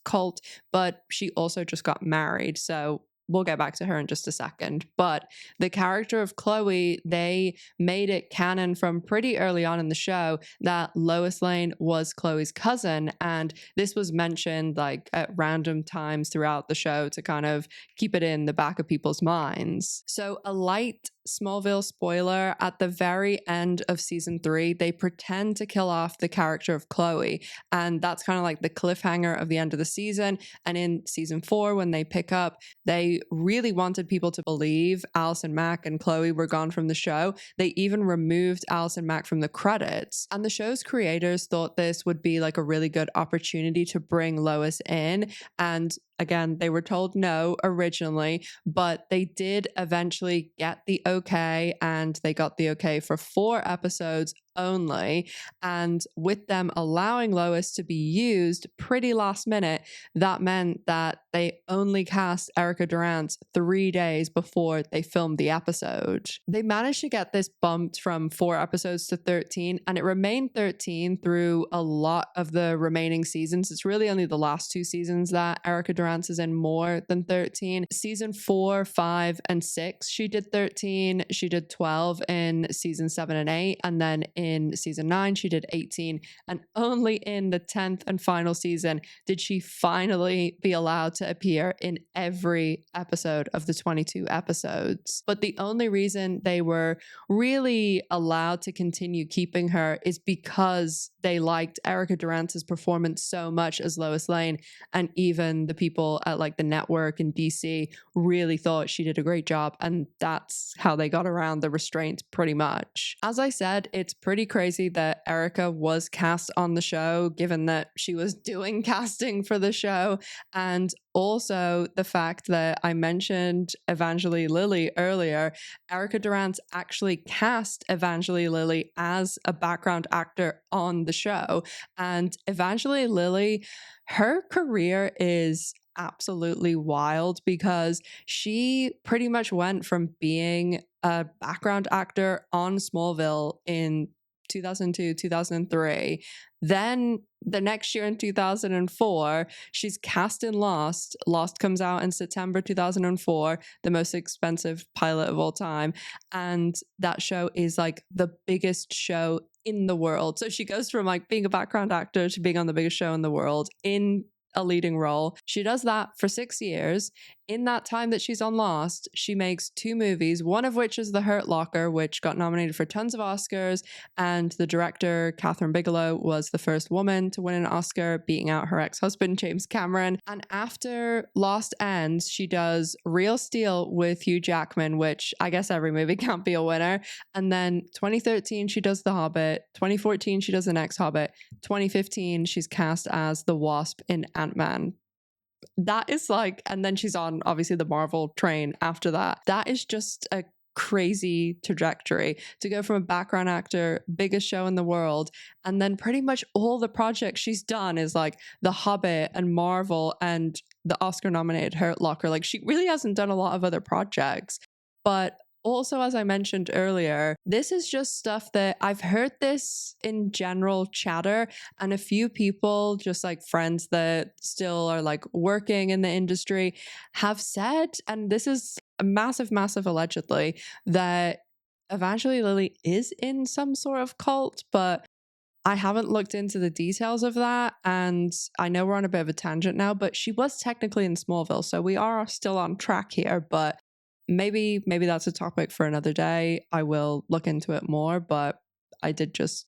cult, but she also just got married. So we'll get back to her in just a second. But the character of Chloe, they made it canon from pretty early on in the show that Lois Lane was Chloe's cousin. And this was mentioned like at random times throughout the show to kind of keep it in the back of people's minds. So a light Smallville spoiler, at the very end of season 3, they pretend to kill off the character of Chloe. And that's kind of like the cliffhanger of the end of the season. And in season 4, when they pick up, they really wanted people to believe Allison Mack and Chloe were gone from the show. They even removed Allison Mack from the credits. And the show's creators thought this would be like a really good opportunity to bring Lois in. And again, they were told no originally, but they did eventually get the okay, and they got the okay for 4 episodes only. And with them allowing Lois to be used pretty last minute, that meant that they only cast Erica Durance 3 days before they filmed the episode. They managed to get this bumped from 4 episodes to 13, and it remained 13 through a lot of the remaining seasons. It's really only the last 2 seasons that Erica Durance is in more than 13. Season 4, 5, and 6, she did 13. She did 12 in season 7 and 8. And then in season 9, she did 18. And only in the 10th and final season did she finally be allowed to appear in every episode of the 22 episodes. But the only reason they were really allowed to continue keeping her is because they liked Erica Durance's performance so much as Lois Lane, and even the people at like the network in DC really thought she did a great job, and that's how they got around the restraints pretty much. As I said, it's pretty crazy that Erica was cast on the show, given that she was doing casting for the show, and also the fact that I mentioned Evangeline Lilly earlier. Erica Durance actually cast Evangeline Lilly as a background actor on the show, and Evangeline Lilly, her career is absolutely wild because she pretty much went from being a background actor on Smallville in 2002, 2003. Then the next year in 2004, she's cast in Lost. Lost comes out in September 2004, the most expensive pilot of all time. And that show is like the biggest show in the world. So she goes from like being a background actor to being on the biggest show in the world in a leading role. She does that for 6 years. In that time that she's on Lost, she makes 2 movies, one of which is The Hurt Locker, which got nominated for tons of Oscars, and the director, Catherine Bigelow, was the first woman to win an Oscar, beating out her ex-husband, James Cameron. And after Lost ends, she does Real Steel with Hugh Jackman, which I guess every movie can't be a winner. And then 2013, she does The Hobbit. 2014, she does The Next Hobbit. 2015, she's cast as the Wasp in Ant-Man. That is like, and then she's on obviously the Marvel train after that. That is just a crazy trajectory to go from a background actor, biggest show in the world, and then pretty much all the projects she's done is like The Hobbit and Marvel and the Oscar nominated Hurt Locker. Like, she really hasn't done a lot of other projects. But also, as I mentioned earlier, this is just stuff that I've heard this in general chatter, and a few people, just like friends that still are like working in the industry, have said, and this is a massive, massive allegedly, that Evangeline Lilly is in some sort of cult, but I haven't looked into the details of that, and I know we're on a bit of a tangent now, but she was technically in Smallville, so we are still on track here, but maybe that's a topic for another day. I will look into it more, but I did just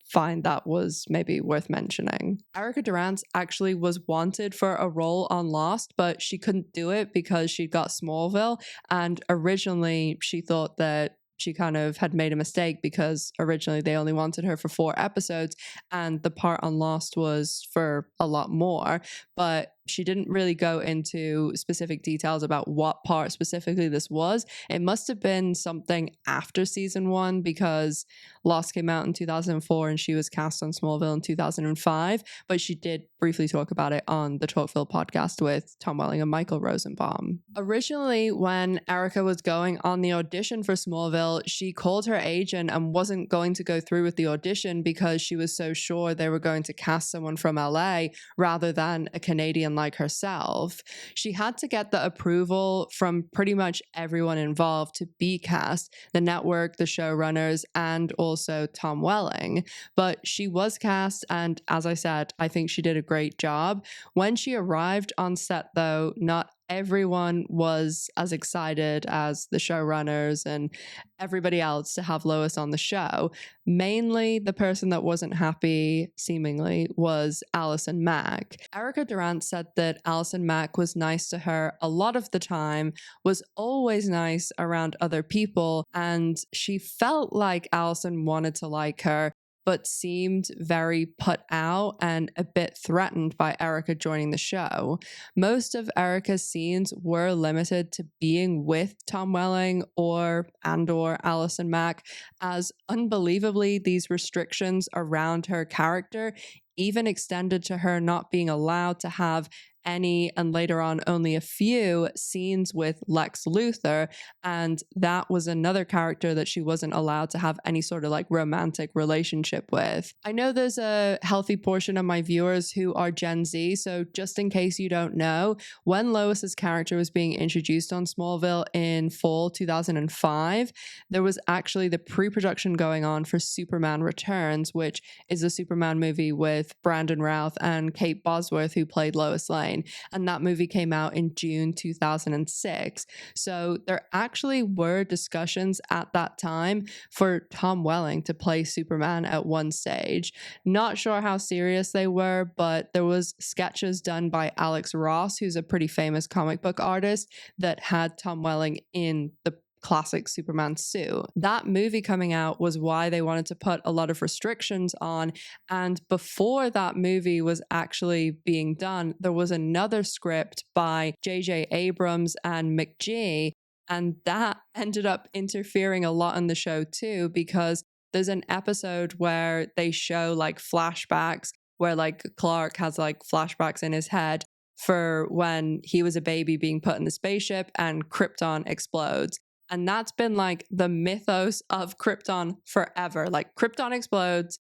find that was maybe worth mentioning. Erica Durance actually was wanted for a role on Lost, but she couldn't do it because she got Smallville, and originally she thought that she kind of had made a mistake because originally they only wanted her for 4 episodes and the part on Lost was for a lot more, but she didn't really go into specific details about what part specifically this was. It must have been something after season 1 because Lost came out in 2004 and she was cast on Smallville in 2005, but she did briefly talk about it on the Talkville podcast with Tom Welling and Michael Rosenbaum. Originally, when Erica was going on the audition for Smallville, she called her agent and wasn't going to go through with the audition because she was so sure they were going to cast someone from LA rather than a Canadian like herself. She had to get the approval from pretty much everyone involved to be cast, the network, the showrunners, and also Tom Welling. But she was cast, and as I said, I think she did a great job. When she arrived on set, though, not everyone was as excited as the showrunners and everybody else to have Lois on the show. Mainly the person that wasn't happy, seemingly, was Allison Mack. Erica Durance said that Allison Mack was nice to her a lot of the time, was always nice around other people, and she felt like Allison wanted to like her, but seemed very put out and a bit threatened by Erica joining the show. Most of Erica's scenes were limited to being with Tom Welling or Allison Mack, as unbelievably these restrictions around her character even extended to her not being allowed to have any, and later on only a few, scenes with Lex Luthor, and that was another character that she wasn't allowed to have any sort of like romantic relationship with. I know there's a healthy portion of my viewers who are Gen Z, so just in case you don't know, when Lois's character was being introduced on Smallville in fall 2005, there was actually the pre-production going on for Superman Returns, which is a Superman movie with Brandon Routh and Kate Bosworth, who played Lois Lane. And that movie came out in June 2006. So there actually were discussions at that time for Tom Welling to play Superman at one stage. Not sure how serious they were, but there was sketches done by Alex Ross, who's a pretty famous comic book artist, that had Tom Welling in the classic Superman suit. That movie coming out was why they wanted to put a lot of restrictions on. And before that movie was actually being done, there was another script by J.J. Abrams and McG, and that ended up interfering a lot in the show too, because there's an episode where they show like flashbacks where like Clark has like flashbacks in his head for when he was a baby being put in the spaceship and Krypton explodes. And that's been like the mythos of Krypton forever. Like Krypton explodes,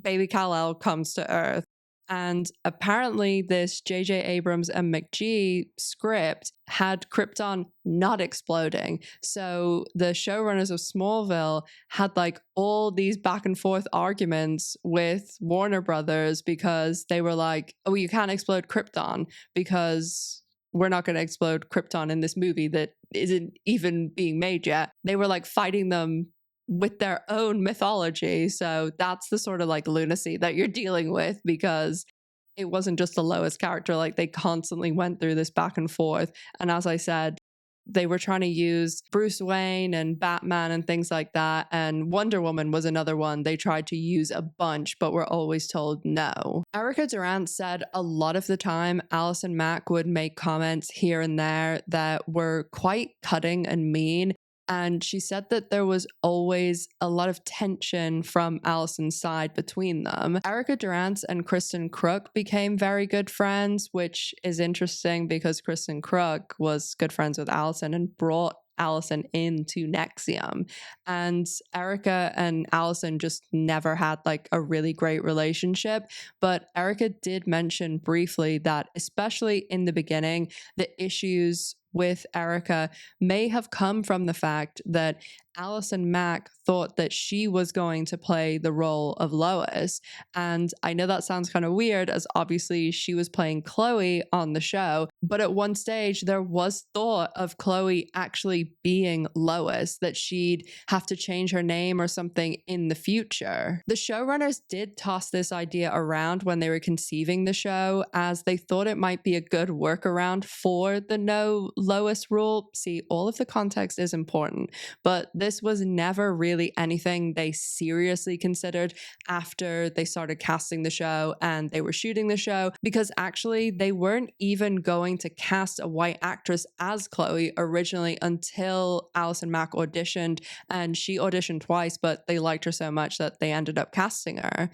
baby Kal-El comes to Earth. And apparently this J.J. Abrams and McG script had Krypton not exploding. So the showrunners of Smallville had like all these back and forth arguments with Warner Brothers because they were like, oh, you can't explode Krypton because we're not going to explode Krypton in this movie that isn't even being made yet. They were like fighting them with their own mythology. So that's the sort of like lunacy that you're dealing with, because it wasn't just the Lois character. Like they constantly went through this back and forth. And as I said, they were trying to use Bruce Wayne and Batman and things like that. And Wonder Woman was another one they tried to use a bunch, but were always told no. Erica Durance said a lot of the time Allison Mack would make comments here and there that were quite cutting and mean. And she said that there was always a lot of tension from Allison's side between them. Erica Durance and Kristen Kreuk became very good friends, which is interesting because Kristen Kreuk was good friends with Allison and brought Allison into NXIVM. And Erica and Allison just never had like a really great relationship. But Erica did mention briefly that, especially in the beginning, the issues with Erica may have come from the fact that Allison Mack thought that she was going to play the role of Lois. And I know that sounds kind of weird, as obviously she was playing Chloe on the show, but at one stage there was thought of Chloe actually being Lois, that she'd have to change her name or something in the future. The showrunners did toss this idea around when they were conceiving the show, as they thought it might be a good workaround for the no Lois rule. See, all of the context is important, but this was never really anything they seriously considered after they started casting the show and they were shooting the show, because actually they weren't even going to cast a white actress as Chloe originally until Allison Mack auditioned, and she auditioned twice, but they liked her so much that they ended up casting her.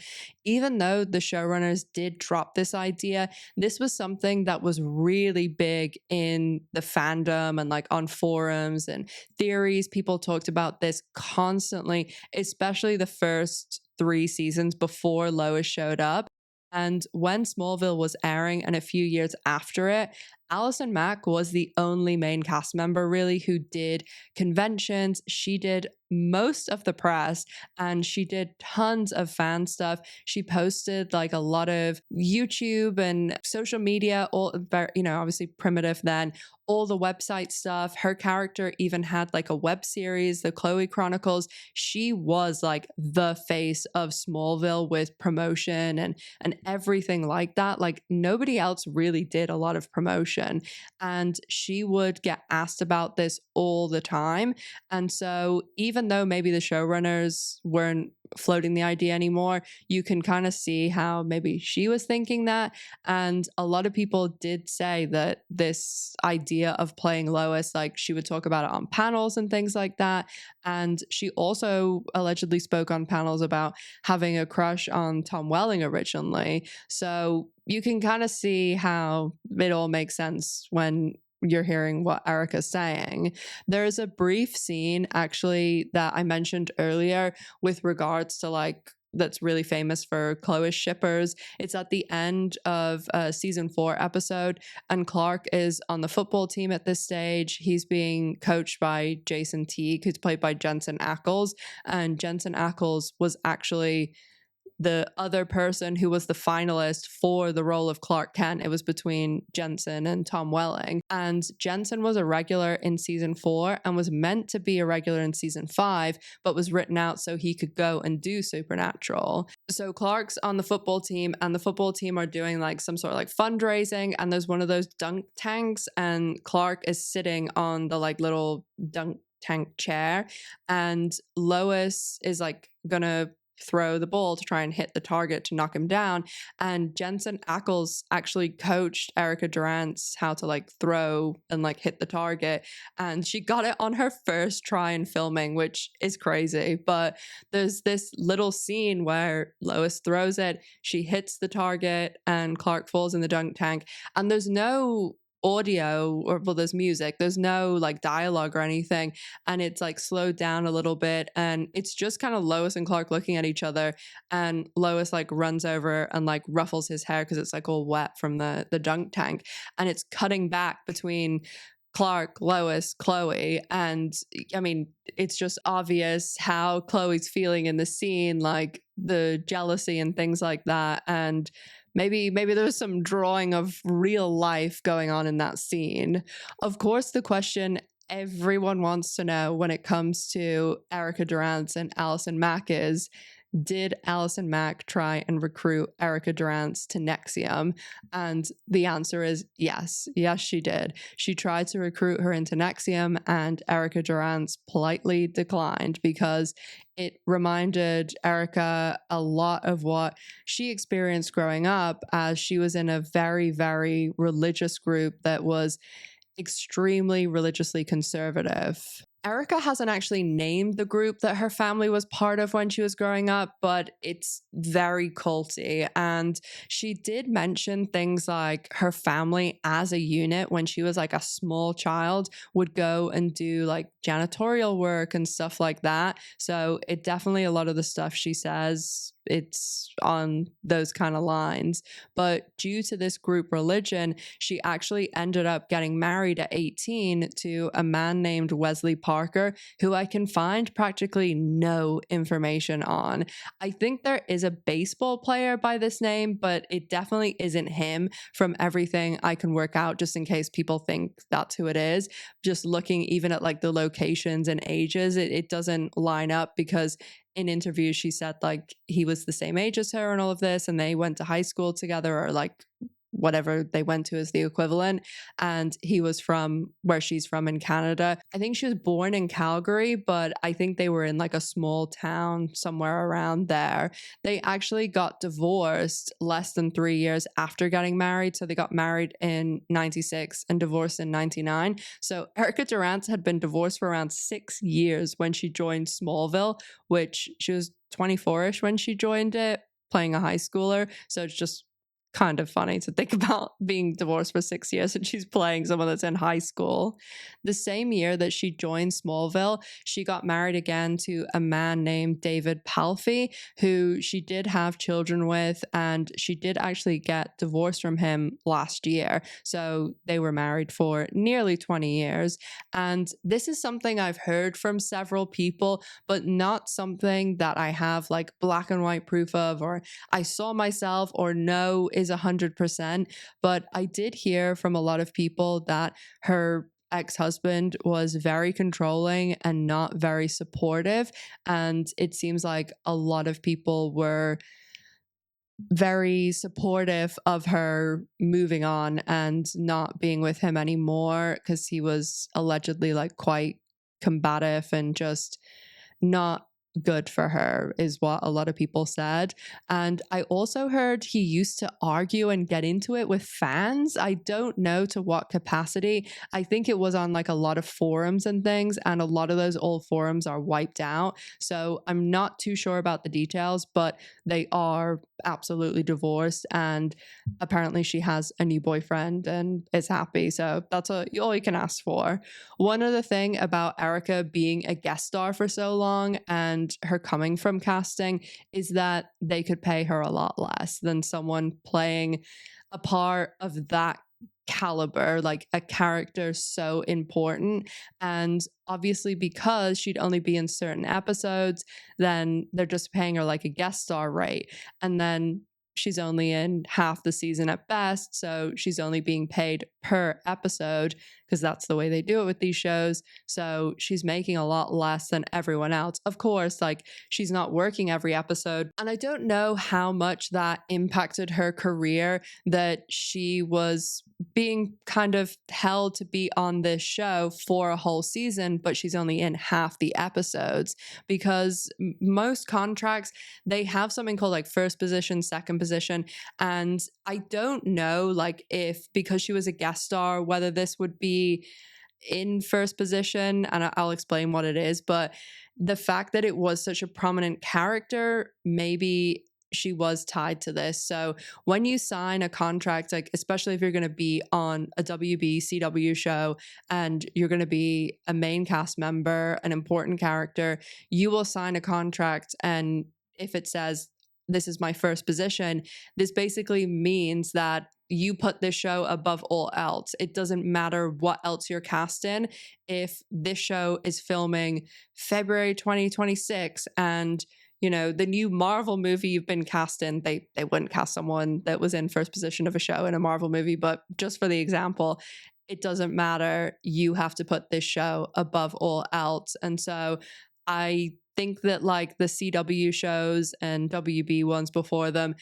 Even though the showrunners did drop this idea, this was something that was really big in the fandom and like on forums and theories. People talked about this constantly, especially the first 3 seasons before Lois showed up. And when Smallville was airing and a few years after it, Allison Mack was the only main cast member really who did conventions. She did most of the press and she did tons of fan stuff. She posted like a lot of YouTube and social media, all very, obviously primitive then, all the website stuff. Her character even had like a web series, the Chloe Chronicles. She was like the face of Smallville with promotion and everything like that. Like nobody else really did a lot of promotion. And she would get asked about this all the time. And so even even though maybe the showrunners weren't floating the idea anymore, you can kind of see how maybe she was thinking that. And a lot of people did say that this idea of playing Lois, like she would talk about it on panels and things like that. And she also allegedly spoke on panels about having a crush on Tom Welling originally. So you can kind of see how it all makes sense when you're hearing what Erica's saying. There's a brief scene actually that I mentioned earlier with regards to like that's really famous for Chloe's shippers. It's at the end of a season 4 episode, and Clark is on the football team at this stage. He's being coached by Jason Teague, who's played by Jensen Ackles, and Jensen Ackles was actually the other person who was the finalist for the role of Clark Kent. It was between Jensen and Tom Welling. And Jensen was a regular in season 4 and was meant to be a regular in season 5, but was written out so he could go and do Supernatural. So Clark's on the football team, and the football team are doing like some sort of like fundraising, and there's one of those dunk tanks, and Clark is sitting on the like little dunk tank chair, and Lois is like gonna throw the ball to try and hit the target to knock him down. And Jensen Ackles actually coached Erica Durance how to like throw and like hit the target. And she got it on her first try in filming, which is crazy. But there's this little scene where Lois throws it, she hits the target, and Clark falls in the dunk tank. And there's no audio, or well, there's music, there's no like dialogue or anything, and it's like slowed down a little bit, and it's just kind of Lois and Clark looking at each other, and Lois like runs over and like ruffles his hair because it's like all wet from the dunk tank, and it's cutting back between Clark, Lois, Chloe, and I mean, it's just obvious how Chloe's feeling in the scene, like the jealousy and things like that. And maybe there was some drawing of real life going on in that scene. Of course, the question everyone wants to know when it comes to Erica Durance and Allison Mack is, did Allison Mack try and recruit Erica Durance to NXIVM? And the answer is yes. Yes, she did. She tried to recruit her into NXIVM, and Erica Durance politely declined because it reminded Erica a lot of what she experienced growing up, as she was in a very, very religious group that was extremely religiously conservative. Erica hasn't actually named the group that her family was part of when she was growing up, but it's very culty. And she did mention things like her family as a unit, when she was like a small child, would go and do like janitorial work and stuff like that. So it definitely, a lot of the stuff she says, it's on those kind of lines. But due to this group religion, she actually ended up getting married at 18 to a man named Wesley Parker, who I can find practically no information on. I think there is a baseball player by this name, but it definitely isn't him from everything I can work out, just in case people think that's who it is. Just looking even at like the locations and ages, it doesn't line up, because in interviews she said like he was the same age as her and all of this, and they went to high school together, or like whatever they went to as the equivalent, and he was from where she's from in Canada. I think she was born in Calgary, but I think they were in like a small town somewhere around there. They actually got divorced less than 3 years after getting married. So they got married in 96 and divorced in 99. So Erica Durance had been divorced for around 6 years when she joined Smallville, which she was 24ish when she joined it, playing a high schooler. So it's just kind of funny to think about being divorced for 6 years and she's playing someone that's in high school. The same year that she joined Smallville, she got married again to a man named David Palfy, who she did have children with, and she did actually get divorced from him last year. So they were married for nearly 20 years. And this is something I've heard from several people, but not something that I have like black and white proof of, or I saw myself or know is 100%. But I did hear from a lot of people that her ex-husband was very controlling and not very supportive. And it seems like a lot of people were very supportive of her moving on and not being with him anymore, because he was allegedly like quite combative and just not good for her is what a lot of people said. And I also heard he used to argue and get into it with fans. I don't know to what capacity. I think it was on like a lot of forums and things, and a lot of those old forums are wiped out. So I'm not too sure about the details, but they are absolutely divorced, and apparently she has a new boyfriend and is happy. So that's all you can ask for. One other thing about Erica being a guest star for so long and her coming from casting is that they could pay her a lot less than someone playing a part of that caliber, like a character so important. And obviously, because she'd only be in certain episodes, then they're just paying her like a guest star rate. And then she's only in half the season at best, so she's only being paid per episode because that's the way they do it with these shows. So she's making a lot less than everyone else. Of course, like, she's not working every episode, and I don't know how much that impacted her career, that she was being kind of held to be on this show for a whole season, but she's only in half the episodes, because most contracts, they have something called like first position, second position. And I don't know, like, if because she was a guest star, whether this would be in first position, and I'll explain what it is. But the fact that it was such a prominent character, maybe she was tied to this. So when you sign a contract, like especially if you're going to be on a WB CW show and you're going to be a main cast member, an important character, you will sign a contract, and if it says this is my first position, this basically means that you put this show above all else. It doesn't matter what else you're cast in. If this show is filming February 2026 and the new Marvel movie you've been cast in, they wouldn't cast someone that was in first position of a show in a Marvel movie, but just for the example, it doesn't matter. You have to put this show above all else. And so I think that like the CW shows and WB ones before them,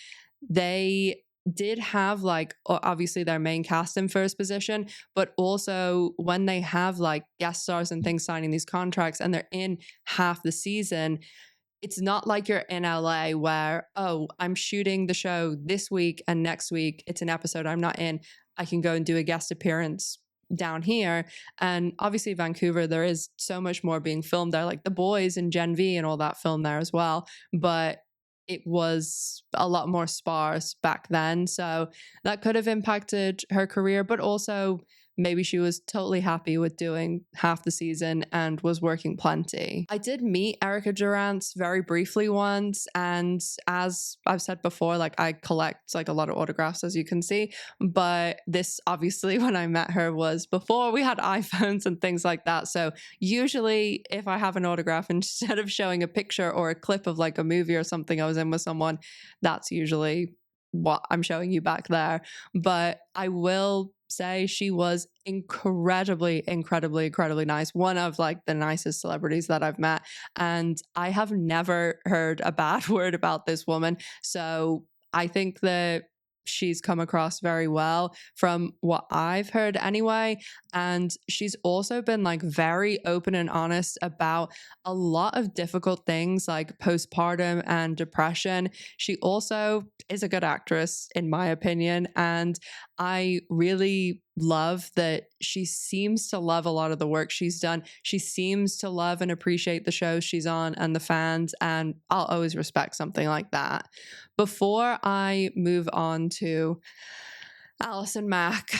they did have like obviously their main cast in first position, but also when they have like guest stars and things signing these contracts and they're in half the season, it's not like you're in LA where, oh, I'm shooting the show this week and next week it's an episode I'm not in. I can go and do a guest appearance down here. And obviously Vancouver, there is so much more being filmed there, like The Boys and Gen V and all that film there as well. But it was a lot more sparse back then. So that could have impacted her career, but also maybe she was totally happy with doing half the season and was working plenty. I did meet Erica Durance very briefly once, and as I've said before, like I collect like a lot of autographs, as you can see, but this obviously when I met her was before we had iPhones and things like that. So usually if I have an autograph, instead of showing a picture or a clip of like a movie or something I was in with someone, that's usually what I'm showing you back there. But I will say she was incredibly nice, one of like the nicest celebrities that I've met, and I have never heard a bad word about this woman. So I think that she's come across very well from what I've heard anyway. And she's also been like very open and honest about a lot of difficult things like postpartum and depression. She also is a good actress, in my opinion. And I really love that she seems to love a lot of the work she's done. She seems to love and appreciate the shows she's on and the fans, and I'll always respect something like that. Before I move on to Allison Mack,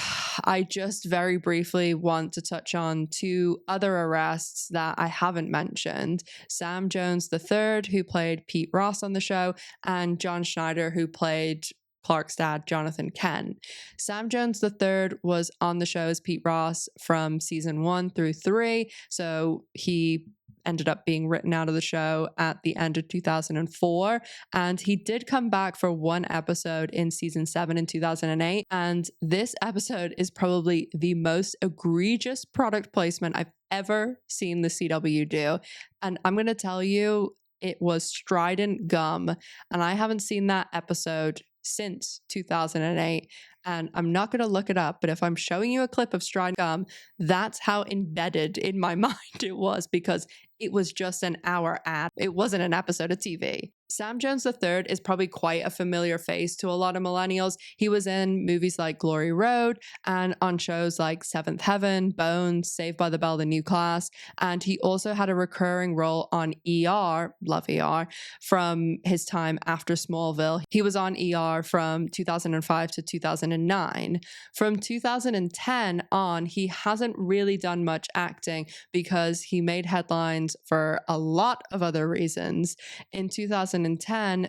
I just very briefly want to touch on two other arrests that I haven't mentioned. Sam Jones III, who played Pete Ross on the show, and John Schneider, who played Clark's dad, Jonathan Kent. Sam Jones III was on the show as Pete Ross from season 1 through 3, so he ended up being written out of the show at the end of 2004, and he did come back for one episode in season 7 in 2008, and this episode is probably the most egregious product placement I've ever seen the CW do. And I'm going to tell you, it was Strident gum, and I haven't seen that episode since 2008, and I'm not going to look it up, but if I'm showing you a clip of Strident gum, that's how embedded in my mind it was, because It was just an hour ad. It wasn't an episode of TV. Sam Jones III is probably quite a familiar face to a lot of millennials. He was in movies like Glory Road and on shows like Seventh Heaven, Bones, Saved by the Bell, The New Class. And he also had a recurring role on ER, love ER, from his time after Smallville. He was on ER from 2005 to 2009. From 2010 on, he hasn't really done much acting because he made headlines for a lot of other reasons. In 2010,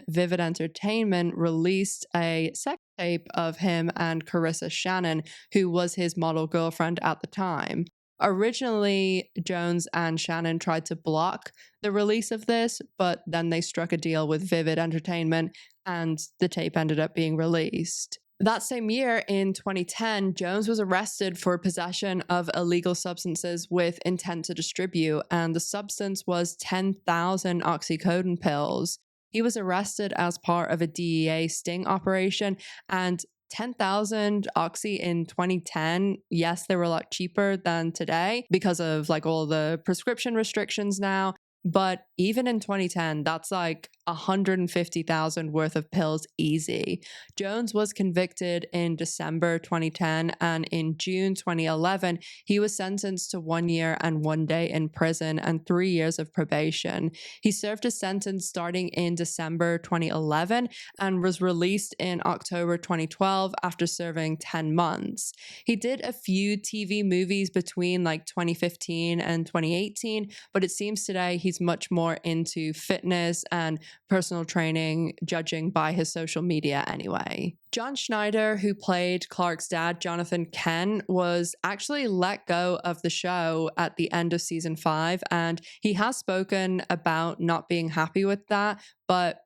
Vivid Entertainment released a sex tape of him and Carissa Shannon, who was his model girlfriend at the time. Originally, Jones and Shannon tried to block the release of this, but then they struck a deal with Vivid Entertainment and the tape ended up being released. That same year, in 2010, Jones was arrested for possession of illegal substances with intent to distribute, and the substance was 10,000 oxycodone pills. He was arrested as part of a DEA sting operation, and 10,000 oxy in 2010, yes, they were a lot cheaper than today because of like all the prescription restrictions now. But even in 2010, that's like 150,000 worth of pills easy. Jones was convicted in December 2010, and in June 2011, he was sentenced to 1 year and 1 day in prison and 3 years of probation. He served a sentence starting in December 2011 and was released in October 2012 after serving 10 months. He did a few TV movies between like 2015 and 2018, but it seems today he's much more into fitness and personal training, judging by his social media anyway. John Schneider, who played Clark's dad, Jonathan Kent, was actually let go of the show at the end of season 5, and he has spoken about not being happy with that. But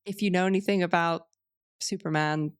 if you know anything about Superman,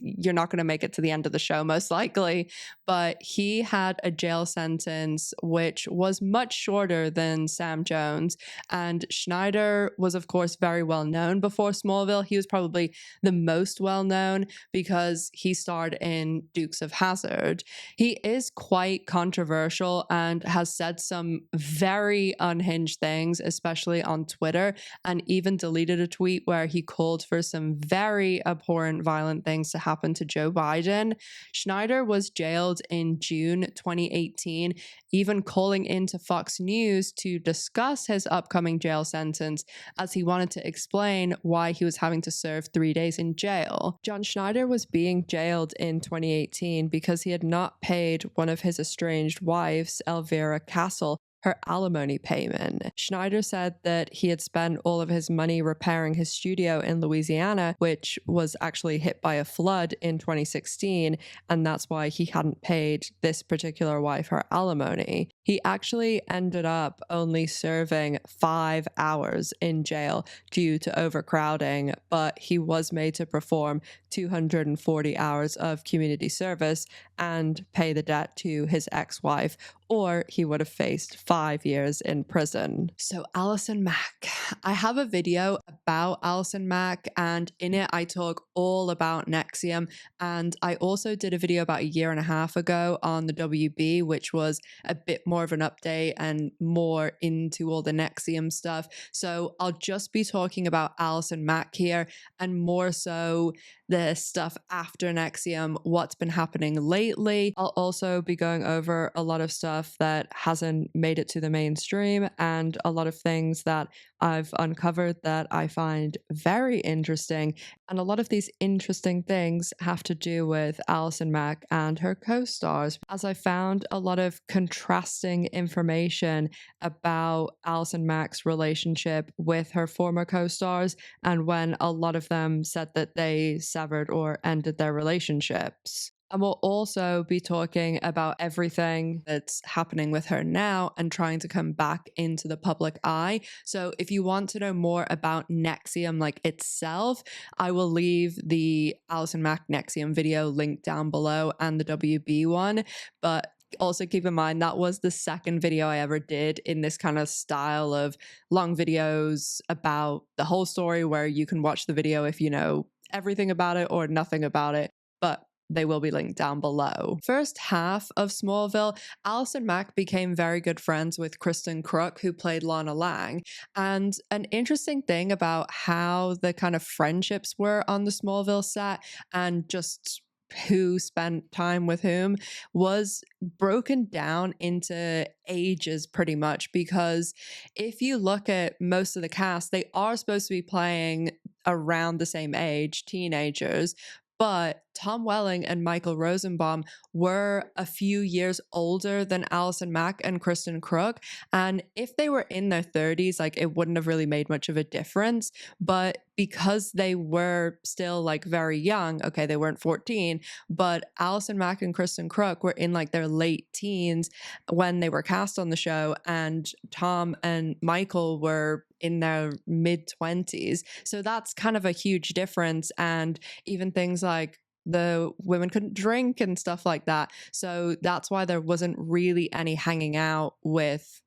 you're not going to make it to the end of the show, most likely. But he had a jail sentence which was much shorter than Sam Jones. And Schneider was, of course, very well known before Smallville. He was probably the most well known because he starred in Dukes of Hazzard. He is quite controversial and has said some very unhinged things, especially on Twitter, and even deleted a tweet where he called for some very abhorrent, violent things to happen to Joe Biden. Schneider was jailed in June 2018, even calling into Fox News to discuss his upcoming jail sentence as he wanted to explain why he was having to serve 3 days in jail. John Schneider was being jailed in 2018 because he had not paid one of his estranged wives, Elvira Castle, her alimony payment. Schneider said that he had spent all of his money repairing his studio in Louisiana, which was actually hit by a flood in 2016, and that's why he hadn't paid this particular wife her alimony. He actually ended up only serving 5 hours in jail due to overcrowding, but he was made to perform 240 hours of community service and pay the debt to his ex-wife, or he would have faced 5 years in prison. So Allison Mack. I have a video about Allison Mack, and in it I talk all about NXIVM, and I also did a video about a year and a half ago on the WB, which was a bit more of an update and more into all the NXIVM stuff. So I'll just be talking about Allison Mack here, and more so the stuff after NXIVM, what's been happening lately. I'll also be going over a lot of stuff that hasn't made it to the mainstream and a lot of things that I've uncovered that I find very interesting. And a lot of these interesting things have to do with Allison Mack and her co-stars, as I found a lot of contrasting information about Allison Mack's relationship with her former co-stars, and when a lot of them said that they severed or ended their relationships. And we'll also be talking about everything that's happening with her now and trying to come back into the public eye. So if you want to know more about NXIVM like itself, I will leave the Allison Mack NXIVM video linked down below and the WB one. But also keep in mind that was the second video I ever did in this kind of style of long videos about the whole story, where you can watch the video if you know everything about it or nothing about it. But they will be linked down below. First half of Smallville, Allison Mack became very good friends with Kristen Kreuk, who played Lana Lang. And an interesting thing about how the kind of friendships were on the Smallville set and just who spent time with whom was broken down into ages pretty much, because if you look at most of the cast, they are supposed to be playing around the same age, teenagers, but Tom Welling and Michael Rosenbaum were a few years older than Allison Mack and Kristen Kreuk. And if they were in their 30s, like, it wouldn't have really made much of a difference. But because they were still like very young, okay, they weren't 14, but Allison Mack and Kristen Kreuk were in like their late teens when they were cast on the show, and Tom and Michael were in their mid 20s. So that's kind of a huge difference. And even things like the women couldn't drink and stuff like that. So that's why there wasn't really any hanging out with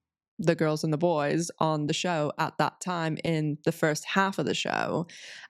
the girls and the boys on the show at that time in the first half of the show.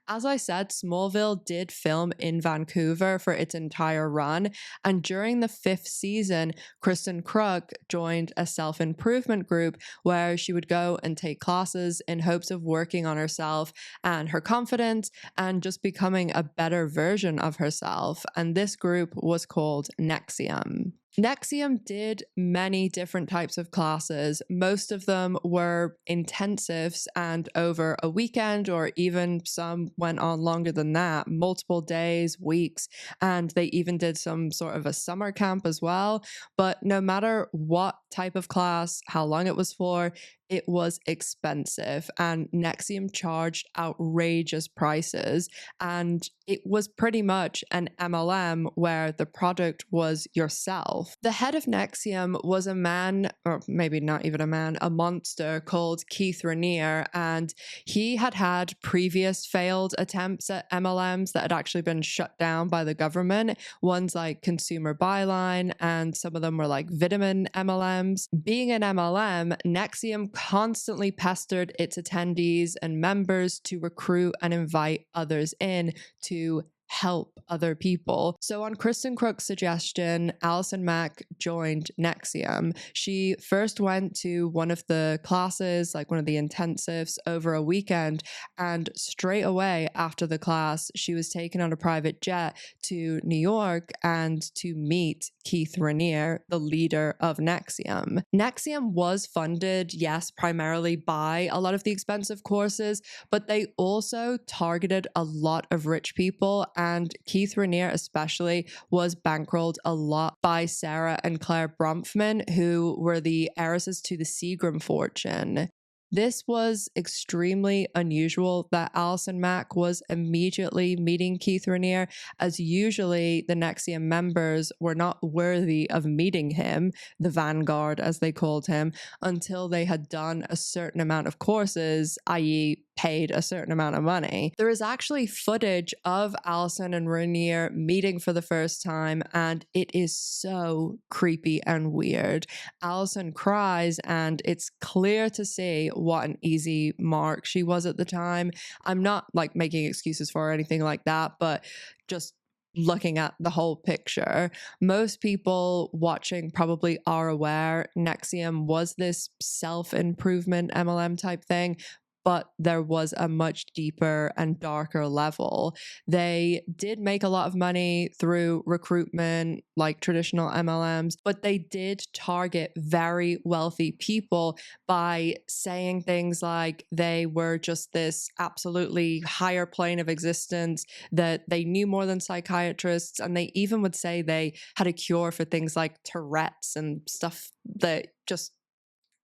As I said, Smallville did film in Vancouver for its entire run, and during the 5th season, Kristen Kreuk joined a self-improvement group where she would go and take classes in hopes of working on herself and her confidence and just becoming a better version of herself. And this group was called NXIVM. NXIVM did many different types of classes. Most of them were intensives and over a weekend, or even some went on longer than that, multiple days, weeks, and they even did some sort of a summer camp as well. But no matter what type of class, how long it was for, it was expensive, and NXIVM charged outrageous prices, and it was pretty much an MLM where the product was yourself. The head of NXIVM was a man, or maybe not even a man, a monster called Keith Raniere, and he had had previous failed attempts at MLMs that had actually been shut down by the government, ones like Consumer Byline, and some of them were like vitamin MLMs. Being an MLM, NXIVM constantly pestered its attendees and members to recruit and invite others in to help other people. So on Kristen Kreuk's suggestion, Allison Mack joined NXIVM. She first went to one of the classes, like one of the intensives, over a weekend, and straight away after the class, she was taken on a private jet to New York and to meet Keith Raniere, the leader of NXIVM. NXIVM was funded, yes, primarily by a lot of the expensive courses, but they also targeted a lot of rich people, and Keith Raniere especially was bankrolled a lot by Sarah and Claire Bronfman, who were the heiresses to the Seagram fortune. This was extremely unusual that Allison Mack was immediately meeting Keith Raniere, as usually the NXIVM members were not worthy of meeting him, the Vanguard as they called him, until they had done a certain amount of courses, i.e. paid a certain amount of money. There is actually footage of Allison and Raniere meeting for the first time, and it is so creepy and weird. Allison cries, and it's clear to see what an easy mark she was at the time. I'm not like making excuses for her or anything like that, but just looking at the whole picture, most people watching probably are aware NXIVM was this self-improvement MLM type thing, but there was a much deeper and darker level. They did make a lot of money through recruitment, like traditional MLMs, but they did target very wealthy people by saying things like they were just this absolutely higher plane of existence, that they knew more than psychiatrists, and they even would say they had a cure for things like Tourette's and stuff that just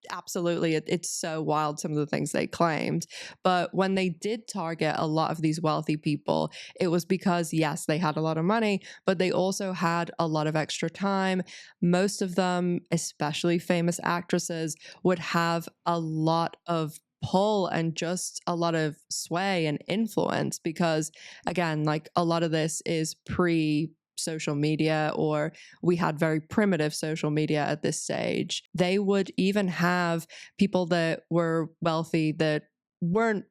absolutely, it's so wild, some of the things they claimed. But when they did target a lot of these wealthy people, it was because, yes, they had a lot of money, but they also had a lot of extra time. Most of them, especially famous actresses, would have a lot of pull and just a lot of sway and influence, because again, like, a lot of this is pre social media, or we had very primitive social media at this stage. They would even have people that were wealthy that weren't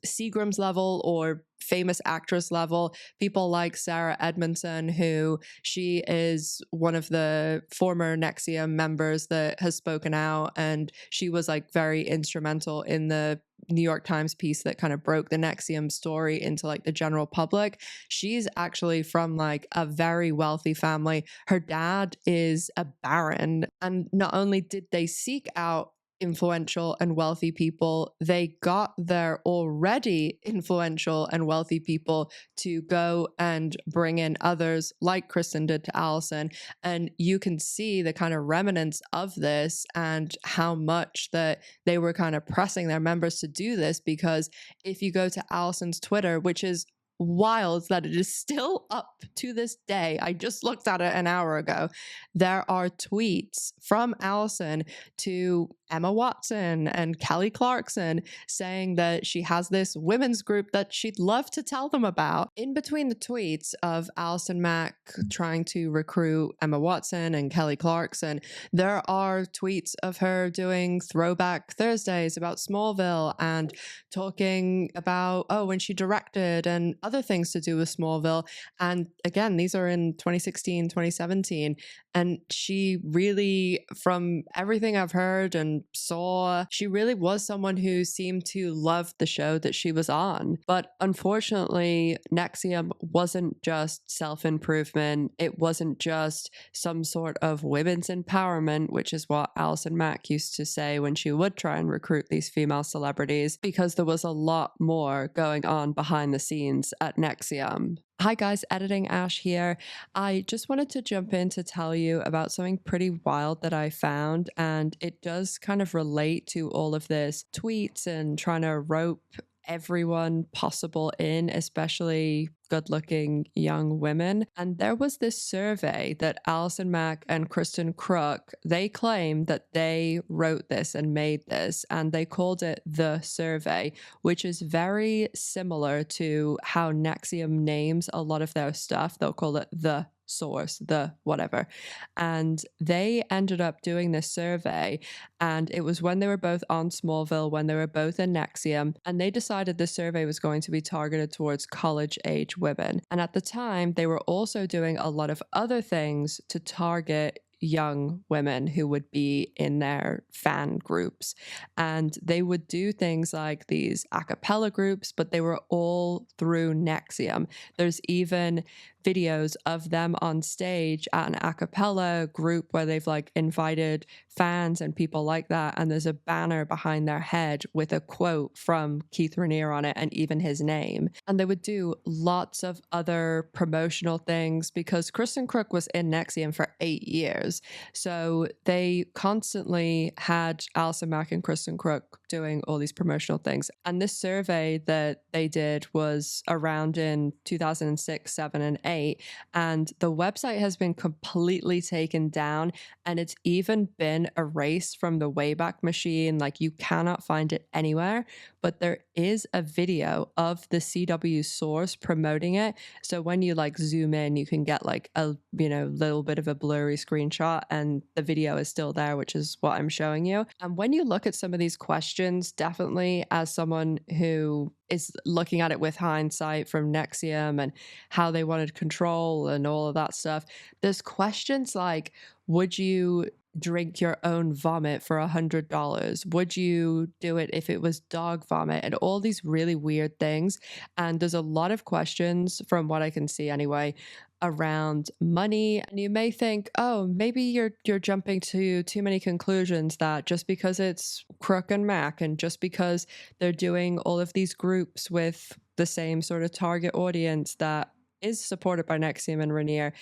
Seagram's level or famous actress level, people like Sarah Edmondson, who she is one of the former NXIVM members that has spoken out, and she was like very instrumental in the New York Times piece that kind of broke the NXIVM story into like the general public. She's actually from like a very wealthy family. Her dad is a baron, and not only did they seek out influential and wealthy people, they got their already influential and wealthy people to go and bring in others like Kristen did to Allison. And you can see the kind of remnants of this and how much that they were kind of pressing their members to do this, because if you go to Allison's Twitter, which is wild that it is still up to this day, I just looked at it an hour ago, there are tweets from Allison to Emma Watson and Kelly Clarkson saying that she has this women's group that she'd love to tell them about. In between the tweets of Allison Mack trying to recruit Emma Watson and Kelly Clarkson, there are tweets of her doing throwback Thursdays about Smallville and talking about, when she directed and other things to do with Smallville. And again, these are in 2016, 2017. And she really, from everything I've heard and saw, she really was someone who seemed to love the show that she was on. But unfortunately, NXIVM wasn't just self-improvement. It wasn't just some sort of women's empowerment, which is what Allison Mack used to say when she would try and recruit these female celebrities, because there was a lot more going on behind the scenes at NXIVM. Hi guys, Editing Ash here. I just wanted to jump in to tell you about something pretty wild that I found, and it does kind of relate to all of this tweets and trying to rope everyone possible in, especially good-looking young women. And there was this survey that Allison Mack and Kristen Kreuk, they claim that they wrote this and made this, and they called it The Survey, which is very similar to how NXIVM names a lot of their stuff. They'll call it The Source, the whatever. And they ended up doing this survey, and it was when they were both on Smallville, when they were both in NXIVM, and they decided the survey was going to be targeted towards college-age women. And at the time, they were also doing a lot of other things to target young women who would be in their fan groups. And they would do things like these a cappella groups, but they were all through NXIVM. There's even videos of them on stage at an a cappella group where they've like invited fans and people like that, and there's a banner behind their head with a quote from Keith Raniere on it and even his name. And they would do lots of other promotional things because Kristen Kreuk was in NXIVM for 8 years. So they constantly had Allison Mack and Kristen Kreuk doing all these promotional things. And this survey that they did was around in 2006, 7, and 8. And the website has been completely taken down, and it's even been erased from the Wayback Machine. Like, you cannot find it anywhere, but there is a video of the CW source promoting it. So when you like zoom in, you can get like a, little bit of a blurry screenshot, and the video is still there, which is what I'm showing you. And when you look at some of these questions, definitely as someone who is looking at it with hindsight from NXIVM and how they wanted control and all of that stuff, there's questions like, would you drink your own vomit for $100? Would you do it if it was dog vomit? And all these really weird things. And there's a lot of questions, from what I can see anyway, around money. And you may think, oh, maybe you're jumping to too many conclusions, that just because it's Kreuk and Mack and just because they're doing all of these groups with the same sort of target audience that is supported by NXIVM and Raniere,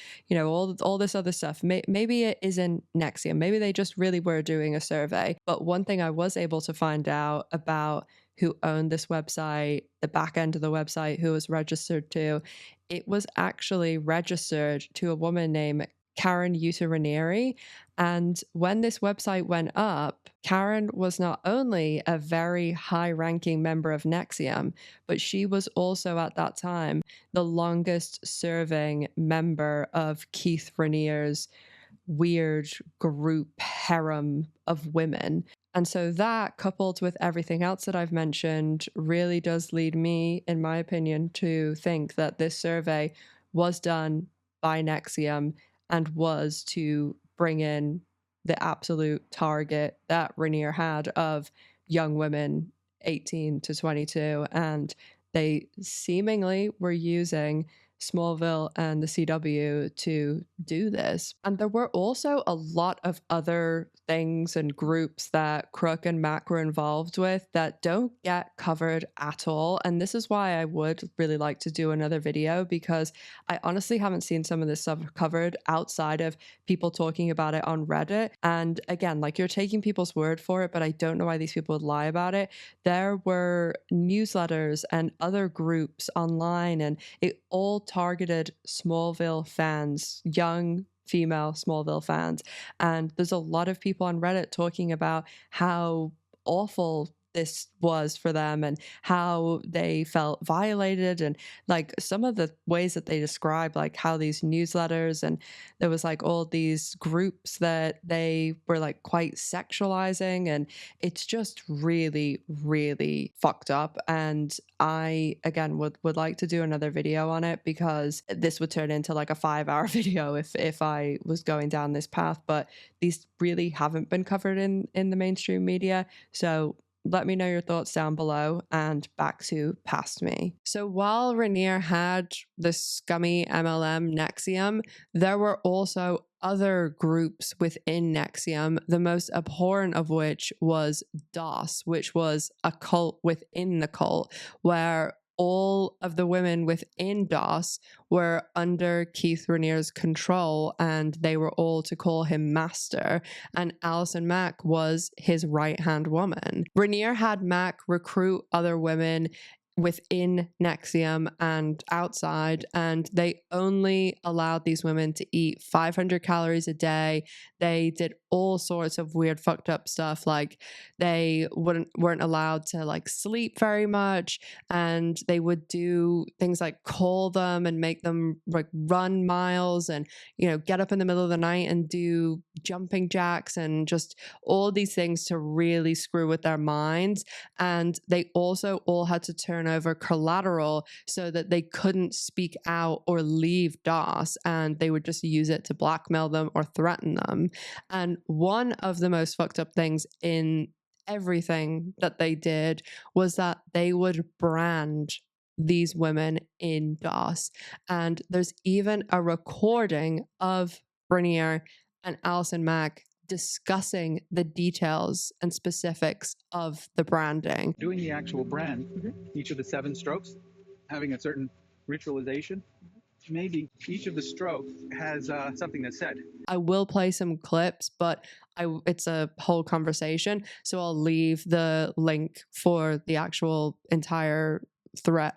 all this other stuff, maybe it isn't NXIVM. Maybe they just really were doing a survey. But one thing I was able to find out about who owned this website, the back end of the website, who was registered to, it was actually registered to a woman named Karen Raniere. And when this website went up, Karen was not only a very high-ranking member of NXIVM, but she was also at that time the longest-serving member of Keith Raniere's weird group harem of women. And so that, coupled with everything else that I've mentioned, really does lead me, in my opinion, to think that this survey was done by NXIVM and was to bring in the absolute target that Reenter had of young women 18 to 22. And they seemingly were using Smallville and the CW to do this. And there were also a lot of other things and groups that Kreuk and Mack were involved with that don't get covered at all. And this is why I would really like to do another video, because I honestly haven't seen some of this stuff covered outside of people talking about it on Reddit. And again, like, you're taking people's word for it, but I don't know why these people would lie about it. There were newsletters and other groups online, and it all targeted Smallville fans, young female Smallville fans. And there's a lot of people on Reddit talking about how awful this was for them and how they felt violated, and like some of the ways that they describe like how these newsletters, and there was like all these groups that they were like quite sexualizing, and it's just really, really fucked up. And I again would like to do another video on it, because this would turn into like a 5-hour video if I was going down this path, but these really haven't been covered in the mainstream media. So let me know your thoughts down below, and back to Past Me. So while Reenter had the scummy MLM NXIVM, there were also other groups within NXIVM, the most abhorrent of which was DOS, which was a cult within the cult, where all of the women within DOS were under Keith Raniere's control, and they were all to call him master, and Allison Mack was his right-hand woman. Reenter had Mack recruit other women within NXIVM and outside, and they only allowed these women to eat 500 calories a day. They did all sorts of weird fucked up stuff, like they weren't allowed to like sleep very much, and they would do things like call them and make them like run miles, and get up in the middle of the night and do jumping jacks, and just all these things to really screw with their minds. And they also all had to turn over collateral so that they couldn't speak out or leave DOS, and they would just use it to blackmail them or threaten them. And one of the most fucked up things in everything that they did was that they would brand these women in DOS. And there's even a recording of Reenter and Allison Mack discussing the details and specifics of the branding. Doing the actual brand, each of the 7 strokes, having a certain ritualization. Maybe each of the strokes has something that's said. I will play some clips, but it's a whole conversation, so I'll leave the link for the actual entire thread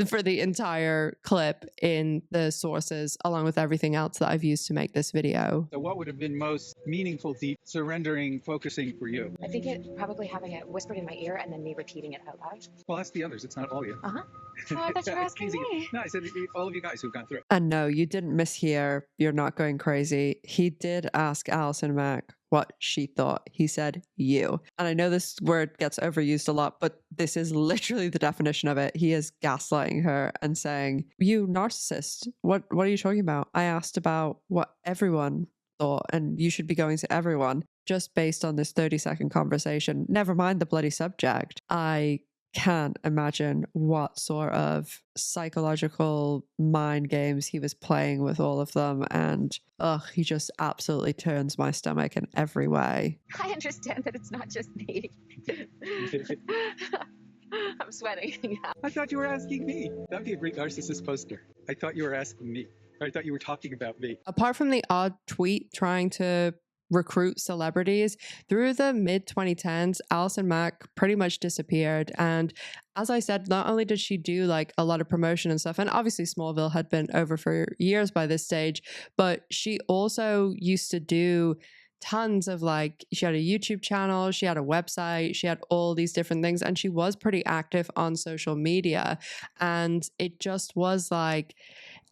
for the entire clip in the sources, along with everything else that I've used to make this video. So what would have been most meaningful, deep, surrendering, focusing for you? I think it probably having it whispered in my ear and then me repeating it out loud. Well, ask the others. It's not all you. Oh, I thought you were asking me. No, I said all of you guys who've gone through it. And no, you didn't mishear. You're not going crazy. He did ask Allison Mack what she thought. He said you. And I know this word gets overused a lot, but this is literally the definition of it. He is gaslighting her and saying, you narcissist, what are you talking about? I asked about what everyone thought, and you should be going to everyone. Just based on this 30-second conversation, never mind the bloody subject, I can't imagine what sort of psychological mind games he was playing with all of them. And he just absolutely turns my stomach in every way. I understand that it's not just me. I'm sweating. I thought you were asking me. That'd be a great narcissist poster. I thought you were asking me. Or I thought you were talking about me. Apart from the odd tweet trying to recruit celebrities, through the mid-2010s, Allison Mack pretty much disappeared. And as I said, not only did she do like a lot of promotion and stuff, and obviously Smallville had been over for years by this stage, but she also used to do tons of like, she had a YouTube channel, she had a website, she had all these different things, and she was pretty active on social media. And it just was like,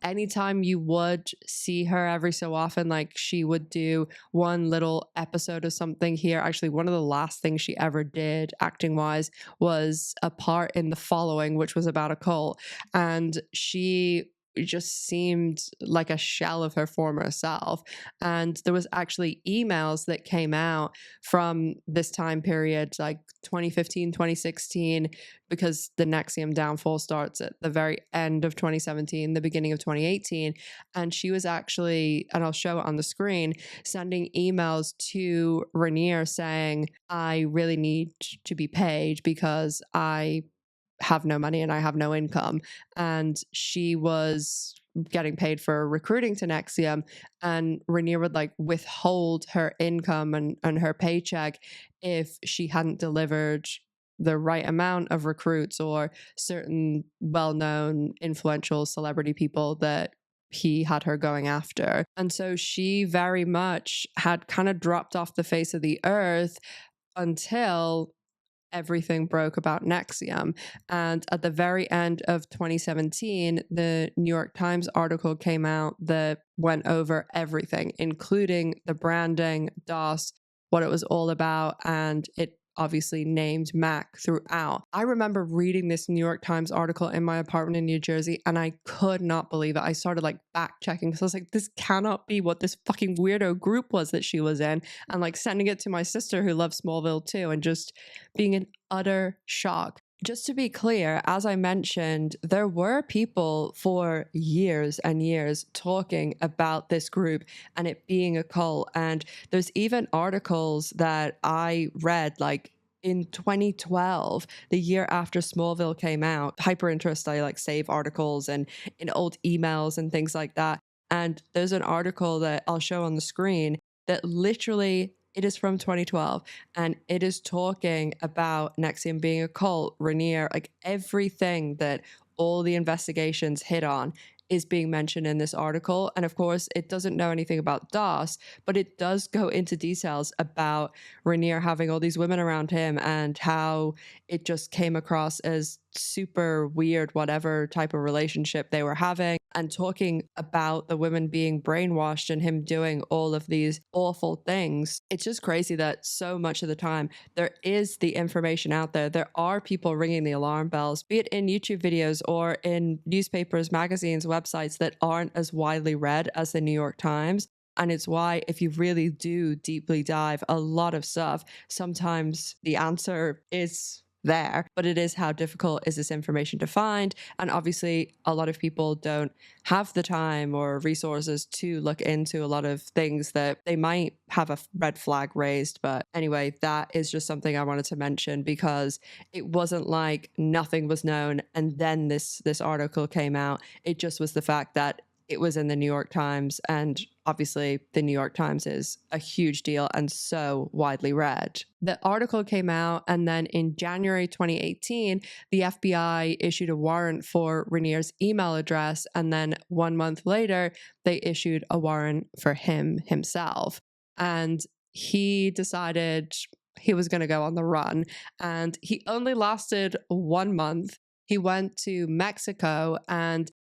anytime you would see her every so often, like she would do one little episode of something here. Actually, one of the last things she ever did acting wise was a part in The Following, which was about a cult. And she just seemed like a shell of her former self. And there was actually emails that came out from this time period, like 2015, 2016, because the NXIVM downfall starts at the very end of 2017, the beginning of 2018. And she was actually, and I'll show it on the screen, sending emails to Reenter saying, I really need to be paid because I have no money and I have no income. And she was getting paid for recruiting to NXIVM, and Reenter would like withhold her income and her paycheck if she hadn't delivered the right amount of recruits or certain well-known influential celebrity people that he had her going after. And so she very much had kind of dropped off the face of the earth until everything broke about NXIVM. And at the very end of 2017, the New York Times article came out that went over everything, including the branding, DOS, what it was all about, and it obviously named Mack throughout. I remember reading this New York Times article in my apartment in New Jersey, and I could not believe it. I started like back checking because I was like, this cannot be what this fucking weirdo group was that she was in, and like sending it to my sister who loves Smallville too, and just being in utter shock. Just to be clear, as I mentioned, there were people for years and years talking about this group and it being a cult. And there's even articles that I read like in 2012, the year after Smallville came out. Hyper interest, I like save articles and in old emails and things like that. And there's an article that I'll show on the screen that literally, it is from 2012, and it is talking about NXIVM being a cult, Reenter, like everything that all the investigations hit on is being mentioned in this article. And of course, it doesn't know anything about DOS, but it does go into details about Reenter having all these women around him and how it just came across as super weird, whatever type of relationship they were having, and talking about the women being brainwashed and him doing all of these awful things. It's just crazy that so much of the time there is the information out there. There are people ringing the alarm bells, be it in YouTube videos or in newspapers, magazines, websites that aren't as widely read as the New York Times. And it's why, if you really do deeply dive a lot of stuff, sometimes the answer is there, but it is how difficult is this information to find. And obviously a lot of people don't have the time or resources to look into a lot of things that they might have a red flag raised. But anyway, that is just something I wanted to mention, because it wasn't like nothing was known and then this article came out. It just was the fact that it was in the New York Times, and obviously the New York Times is a huge deal and so widely read. The article came out, and then in January 2018, the FBI issued a warrant for Reent's email address, and then 1 month later, they issued a warrant for him himself. And he decided he was going to go on the run, and he only lasted 1 month. He went to Mexico, and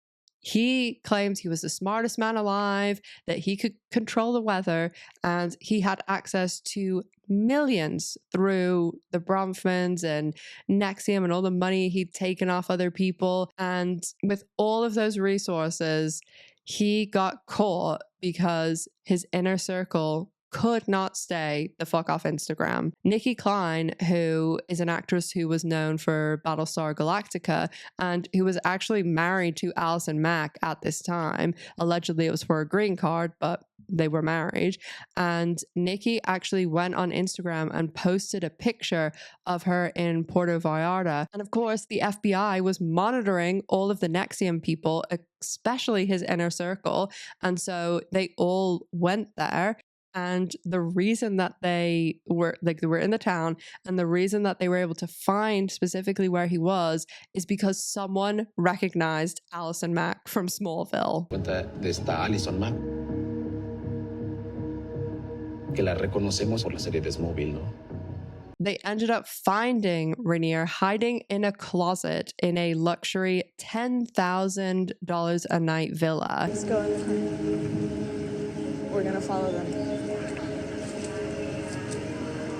he claimed he was the smartest man alive, that he could control the weather, and he had access to millions through the Bronfmans and NXIVM and all the money he'd taken off other people. And with all of those resources, he got caught because his inner circle could not stay the fuck off Instagram. Nikki Klein, who is an actress who was known for Battlestar Galactica and who was actually married to Allison Mack at this time. Allegedly, it was for a green card, but they were married. And Nikki actually went on Instagram and posted a picture of her in Puerto Vallarta. And of course, the FBI was monitoring all of the NXIVM people, especially his inner circle. And so they all went there. And the reason that they were in the town, and the reason that they were able to find specifically where he was, is because someone recognized Allison Mack from Smallville. Cuenta de esta Allison Mack, que la reconocemos por la serie de Smallville, ¿no? They ended up finding Reenter hiding in a closet in a luxury $10,000 a night villa. Let's go in the car. We're gonna follow them.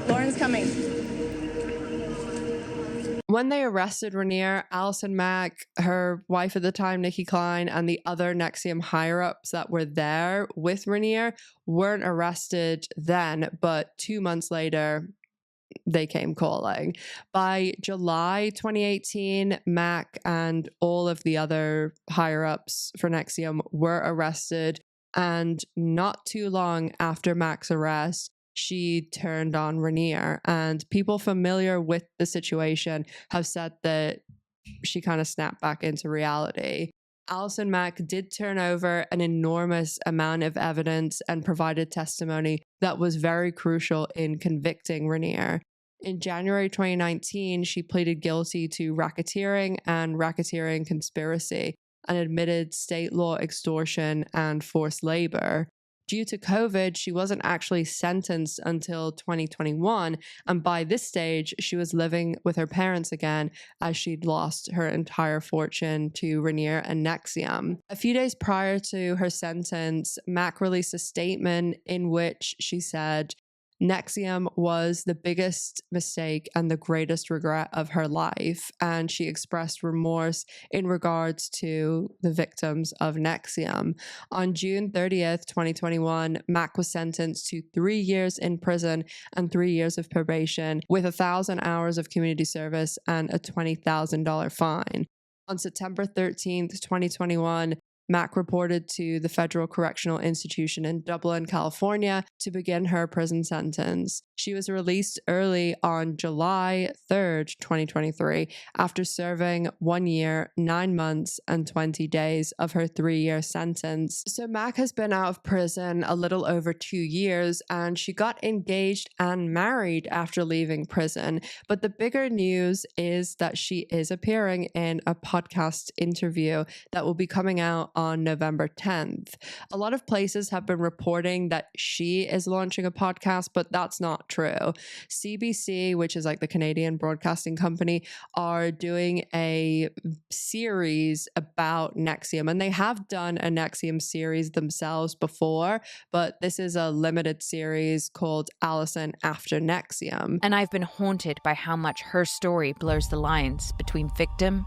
Lauren's coming. When they arrested Reenter, Allison Mack, her wife at the time, Nikki Klein, and the other NXIVM higher-ups that were there with Reenter weren't arrested then, but 2 months later, they came calling. By July 2018, Mack and all of the other higher-ups for NXIVM were arrested, and not too long after Mack's arrest, she turned on Reenter, and people familiar with the situation have said that she kind of snapped back into reality. Allison Mack did turn over an enormous amount of evidence and provided testimony that was very crucial in convicting Reenter. In January 2019, she pleaded guilty to racketeering and racketeering conspiracy and admitted state law extortion and forced labor. Due to COVID, she wasn't actually sentenced until 2021, and by this stage, she was living with her parents again as she'd lost her entire fortune to Reenter and NXIVM. A few days prior to her sentence, Mack released a statement in which she said, NXIVM was the biggest mistake and the greatest regret of her life, and she expressed remorse in regards to the victims of NXIVM. On June 30th, 2021, Mack was sentenced to 3 years in prison and 3 years of probation with 1,000 hours of community service and a $20,000 fine. On September 13th, 2021, Mack reported to the Federal Correctional Institution in Dublin, California, to begin her prison sentence. She was released early on July 3rd, 2023, after serving 1 year, 9 months, and 20 days of her 3-year sentence. So Mack has been out of prison a little over 2 years, and she got engaged and married after leaving prison. But the bigger news is that she is appearing in a podcast interview that will be coming out on November 10th. A lot of places have been reporting that she is launching a podcast, but that's not true. CBC, which is like the Canadian Broadcasting Company, are doing a series about NXIVM, and they have done a NXIVM series themselves before, but this is a limited series called Allison After NXIVM. And I've been haunted by how much her story blurs the lines between victim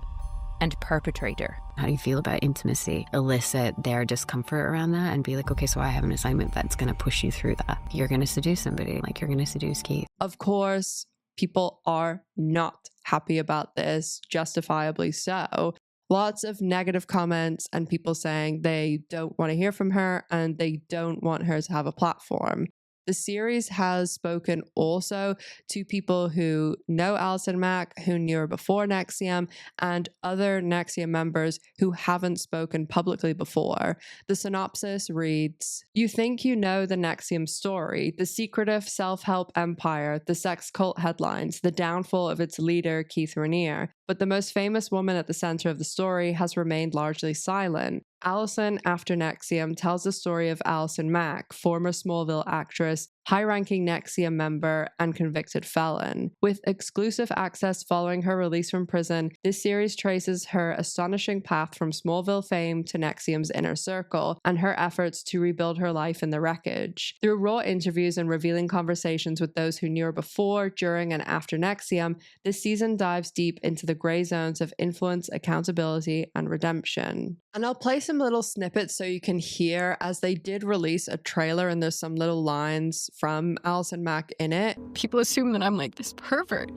and perpetrator. How do you feel about intimacy? Elicit their discomfort around that and be like, okay, so I have an assignment that's going to push you through that. You're going to seduce somebody, like you're going to seduce Keith. Of course, people are not happy about this, justifiably so. Lots of negative comments and people saying they don't want to hear from her and they don't want her to have a platform. The series has spoken also to people who know Allison Mack, who knew her before NXIVM, and other NXIVM members who haven't spoken publicly before. The synopsis reads, "You think you know the NXIVM story, the secretive self-help empire, the sex cult headlines, the downfall of its leader, Keith Reenter. But the most famous woman at the center of the story has remained largely silent. Allison After NXIVM tells the story of Allison Mack, former Smallville actress, high-ranking NXIVM member, and convicted felon. With exclusive access following her release from prison, this series traces her astonishing path from Smallville fame to NXIVM's inner circle, and her efforts to rebuild her life in the wreckage. Through raw interviews and revealing conversations with those who knew her before, during, and after NXIVM, this season dives deep into the gray zones of influence, accountability, and redemption." And I'll play some little snippets so you can hear, as they did release a trailer and there's some little lines from Allison Mack in it. People assume that I'm like this pervert.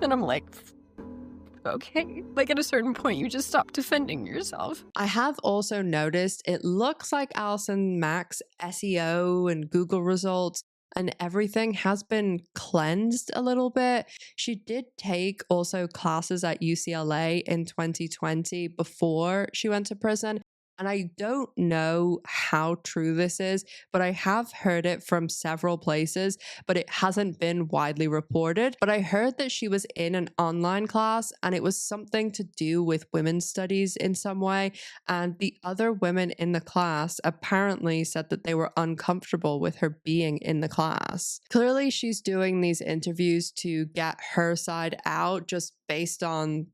And I'm like, okay. Like at a certain point, you just stop defending yourself. I have also noticed it looks like Allison Mack's SEO and Google results and everything has been cleansed a little bit. She did take also classes at UCLA in 2020 before she went to prison. And I don't know how true this is, but I have heard it from several places, but it hasn't been widely reported. But I heard that she was in an online class and it was something to do with women's studies in some way. And the other women in the class apparently said that they were uncomfortable with her being in the class. Clearly, she's doing these interviews to get her side out just based on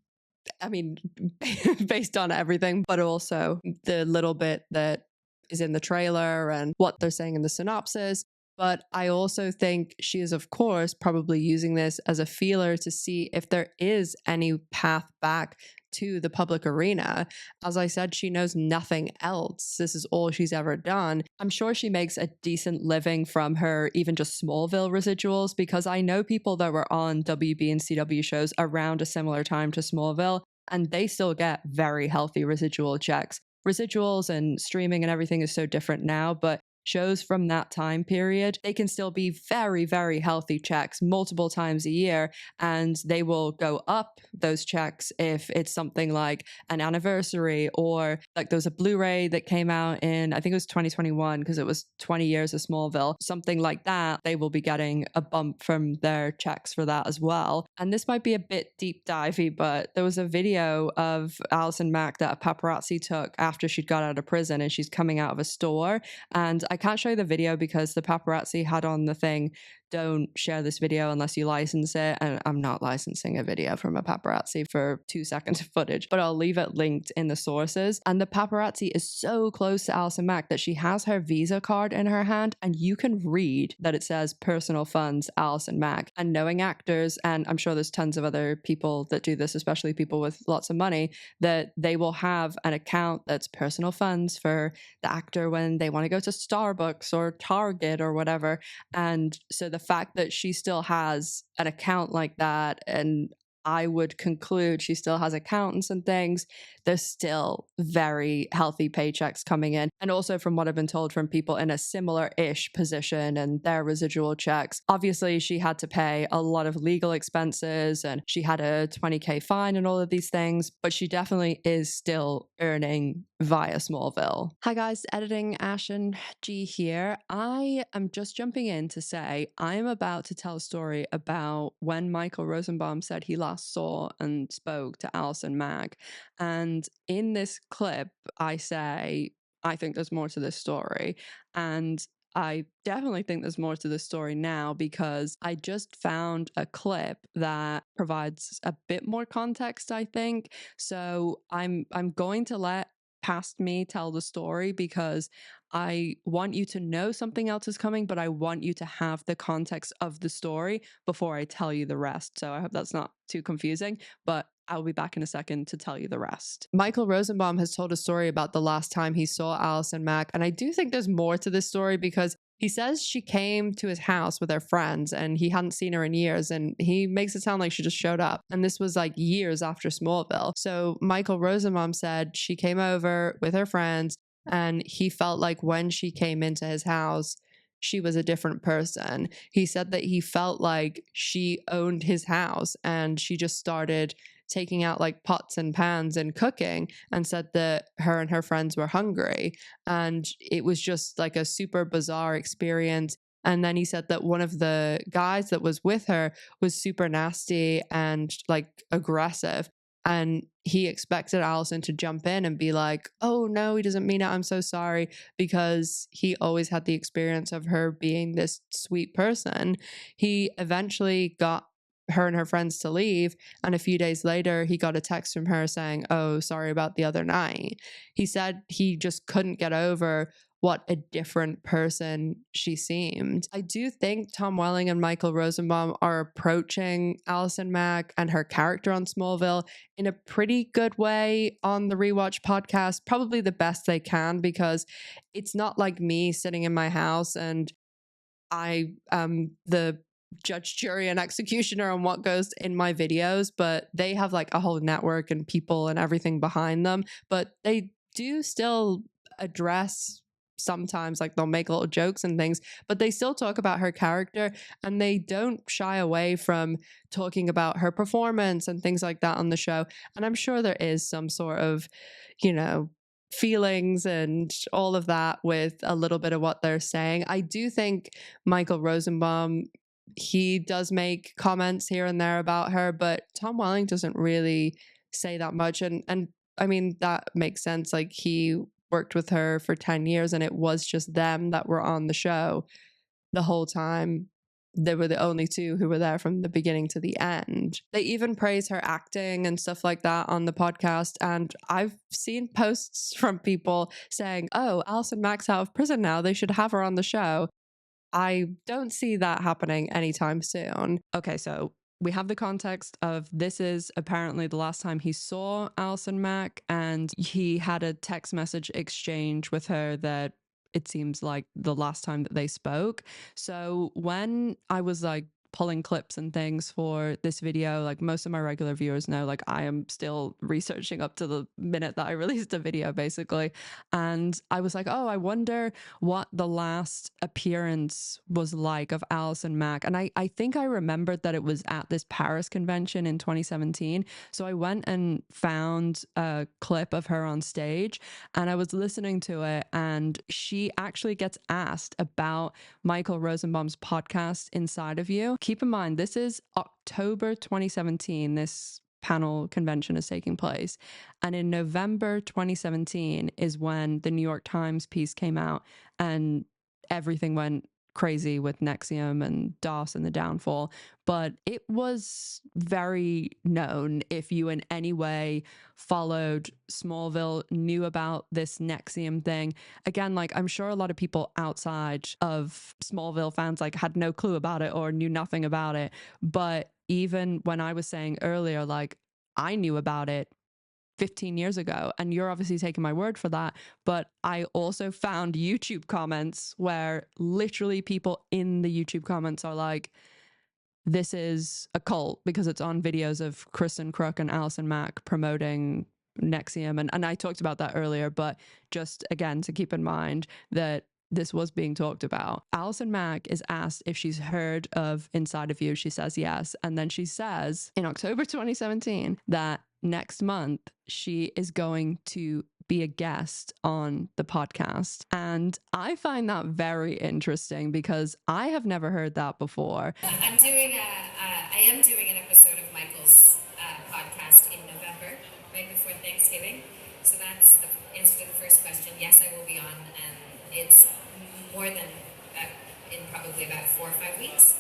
based on everything, but also the little bit that is in the trailer and what they're saying in the synopsis. But I also think she is, of course, probably using this as a feeler to see if there is any path back to the public arena. As I said, she knows nothing else. This is all she's ever done. I'm sure she makes a decent living from her even just Smallville residuals, because I know people that were on WB and CW shows around a similar time to Smallville, and they still get very healthy residual checks. Residuals and streaming and everything is so different now, but shows from that time period, they can still be very, very healthy checks multiple times a year, and they will go up those checks if it's something like an anniversary, or like there was a Blu-ray that came out in, I think it was 2021, because it was 20 years of Smallville, something like that. They will be getting a bump from their checks for that as well. And this might be a bit deep divey, but there was a video of Allison Mack that a paparazzi took after she'd got out of prison, and she's coming out of a store, and I can't show you the video because the paparazzi had on the thing, don't share this video unless you license it. And I'm not licensing a video from a paparazzi for 2 seconds of footage, but I'll leave it linked in the sources. And the paparazzi is so close to Allison Mack that she has her Visa card in her hand, and you can read that it says personal funds Allison Mack. And knowing actors, and I'm sure there's tons of other people that do this, especially people with lots of money, that they will have an account that's personal funds for the actor when they want to go to Starbucks or Target or whatever. And so the fact that she still has an account like that, and I would conclude she still has accountants and things, there's still very healthy paychecks coming in. And also from what I've been told from people in a similar-ish position and their residual checks, obviously she had to pay a lot of legal expenses and she had a $20,000 fine and all of these things, but she definitely is still earning via Smallville. Hi guys, editing Ash and G here. I am just jumping in to say I am about to tell a story about when Michael Rosenbaum said he last saw and spoke to Allison Mack. And in this clip, I say, I think there's more to this story. And I definitely think there's more to this story now, because I just found a clip that provides a bit more context, I think. So I'm going to let past me tell the story, because I want you to know something else is coming, but I want you to have the context of the story before I tell you the rest. So I hope that's not too confusing, but I'll be back in a second to tell you the rest. Michael Rosenbaum has told a story about the last time he saw Allison Mack, and I do think there's more to this story, because he says she came to his house with her friends and he hadn't seen her in years, and he makes it sound like she just showed up. And this was like years after Smallville. So Michael Rosenbaum said she came over with her friends, and he felt like when she came into his house, she was a different person. He said that he felt like she owned his house, and she just started taking out like pots and pans and cooking, and said that her and her friends were hungry, and it was just like a super bizarre experience. And then he said that one of the guys that was with her was super nasty and like aggressive, and he expected Allison to jump in and be like, oh no, he doesn't mean it, I'm so sorry, because he always had the experience of her being this sweet person. He eventually got her and her friends to leave, and a few days later he got a text from her saying, oh, sorry about the other night. He said he just couldn't get over what a different person she seemed. I do think Tom Welling and Michael Rosenbaum are approaching Allison Mack and her character on Smallville in a pretty good way on the Rewatch podcast, probably the best they can, because it's not like me sitting in my house and I am the judge, jury, and executioner on what goes in my videos, but they have like a whole network and people and everything behind them. But they do still address, sometimes like they'll make little jokes and things, but they still talk about her character, and they don't shy away from talking about her performance and things like that on the show. And I'm sure there is some sort of, feelings and all of that with a little bit of what they're saying. I do think Michael Rosenbaum, he does make comments here and there about her, but Tom Welling doesn't really say that much. And I mean, that makes sense. Like, he worked with her for 10 years and it was just them that were on the show the whole time. They were the only two who were there from the beginning to the end. They even praise her acting and stuff like that on the podcast. And I've seen posts from people saying, oh, Allison Mack's out of prison now, they should have her on the show. I don't see that happening anytime soon. Okay, so we have the context of this is apparently the last time he saw Allison Mack, and he had a text message exchange with her that it seems like the last time that they spoke. So when I was like pulling clips and things for this video, like most of my regular viewers know, like I am still researching up to the minute that I released a video, basically. And I was like, oh, I wonder what the last appearance was like of Allison Mack. And I think I remembered that it was at this Paris convention in 2017. So I went and found a clip of her on stage and I was listening to it, and she actually gets asked about Michael Rosenbaum's podcast, Inside of You. Keep in mind, this is October 2017. This panel convention is taking place. And in November 2017 is when the New York Times piece came out and everything went crazy with NXIVM and DOS and the downfall. But it was very known if you in any way followed Smallville, knew about this NXIVM thing. Again, like I'm sure a lot of people outside of Smallville fans like had no clue about it or knew nothing about it. But even when I was saying earlier, like I knew about it 15 years ago, and you're obviously taking my word for that, but I also found YouTube comments where literally people in the YouTube comments are like, this is a cult because it's on videos of Kristen Kreuk and Allison Mack promoting NXIVM. And I talked about that earlier, but just again to keep in mind that this was being talked about. Allison Mack is asked if she's heard of Inside of You. She says yes. And then she says in October 2017 that next month she is going to be a guest on the podcast. And I find that very interesting because I have never heard that before. I am doing an episode of Michael's podcast in November, right before Thanksgiving. So that's the answer to the first question. Yes, I will be on, and it's more than in probably about 4 or 5 weeks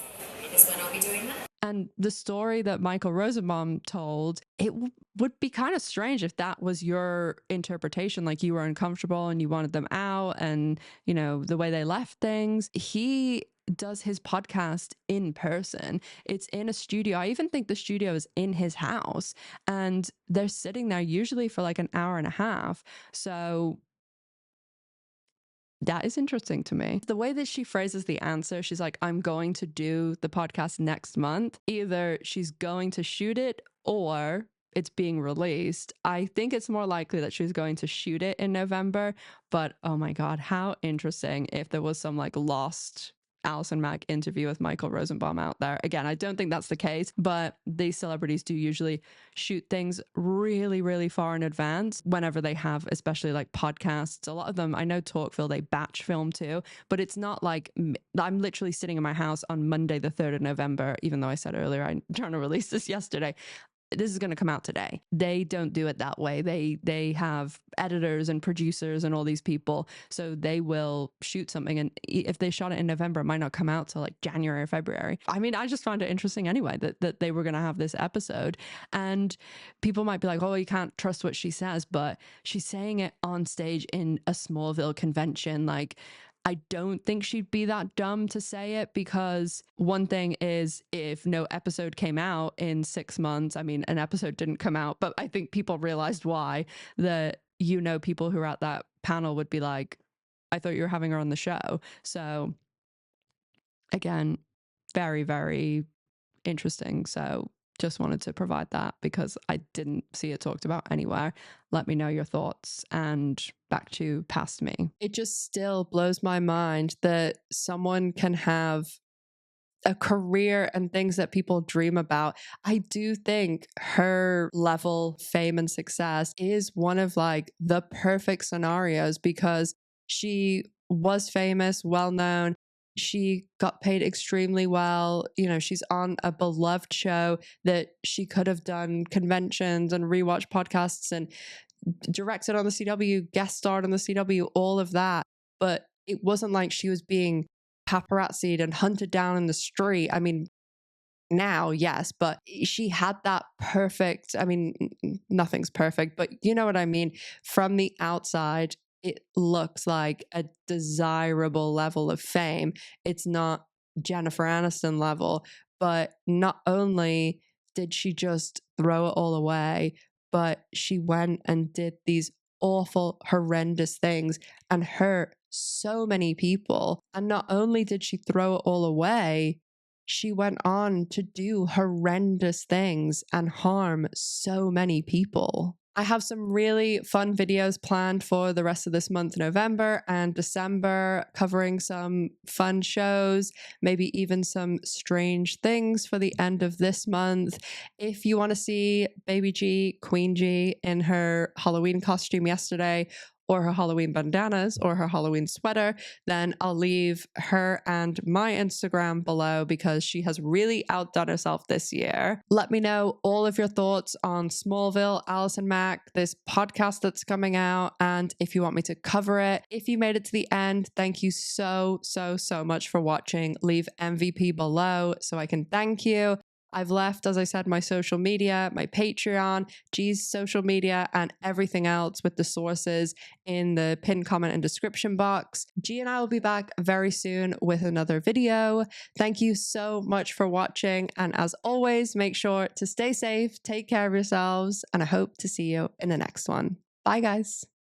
is when I'll be doing that. And the story that Michael Rosenbaum told, it would be kind of strange if that was your interpretation, like you were uncomfortable and you wanted them out and, you know, the way they left things. He does his podcast in person. It's in a studio. I even think the studio is in his house, and they're sitting there usually for like an hour and a half. So that is interesting to me. The way that she phrases the answer, she's like, I'm going to do the podcast next month. Either she's going to shoot it or it's being released. I think it's more likely that she's going to shoot it in November. But oh my God, how interesting if there was some like lost Allison Mack interview with Michael Rosenbaum out there. Again, I don't think that's the case, but these celebrities do usually shoot things really, really far in advance whenever they have, especially like podcasts. A lot of them, I know Talkville, they batch film too, but it's not like I'm literally sitting in my house on Monday, the 3rd of November, even though I said earlier, I'm trying to release this yesterday. This is going to come out today. They don't do it that way. They have editors and producers and all these people. So they will shoot something. And if they shot it in November, it might not come out till like January or February. I mean, I just found it interesting anyway that they were going to have this episode. And people might be like, oh, you can't trust what she says, but she's saying it on stage in a Smallville convention. Like, I don't think she'd be that dumb to say it, because one thing is if no episode came out in 6 months, I mean, an episode didn't come out, but I think people realized why, that, you know, people who were at that panel would be like, I thought you were having her on the show. So again, very, very interesting. So just wanted to provide that because I didn't see it talked about anywhere. Let me know your thoughts. And back to Past Me. It just still blows my mind that someone can have a career and things that people dream about. I do think her level fame and success is one of like the perfect scenarios because she was famous, well known. She got paid extremely well. You know, she's on a beloved show that she could have done conventions and rewatch podcasts and directed on the CW, guest starred on the CW, all of that. But it wasn't like she was being paparazzied and hunted down in the street. I mean, now, yes, but she had that perfect, I mean, nothing's perfect, but you know what I mean? From the outside, it looks like a desirable level of fame. It's not Jennifer Aniston level, but not only did she just throw it all away, but she went and did these awful, horrendous things and hurt so many people. And not only did she throw it all away, she went on to do horrendous things and harm so many people. I have some really fun videos planned for the rest of this month, November and December, covering some fun shows, maybe even some strange things for the end of this month. If you want to see Baby G, Queen G, in her Halloween costume yesterday, or her Halloween bandanas, or her Halloween sweater, then I'll leave her and my Instagram below because she has really outdone herself this year. Let me know all of your thoughts on Smallville, Allison Mack, this podcast that's coming out, and if you want me to cover it. If you made it to the end, thank you so much for watching. Leave MVP below so I can thank you. I've left, as I said, my social media, my Patreon, G's social media, and everything else with the sources in the pinned comment and description box. G and I will be back very soon with another video. Thank you so much for watching. And as always, make sure to stay safe, take care of yourselves, and I hope to see you in the next one. Bye, guys.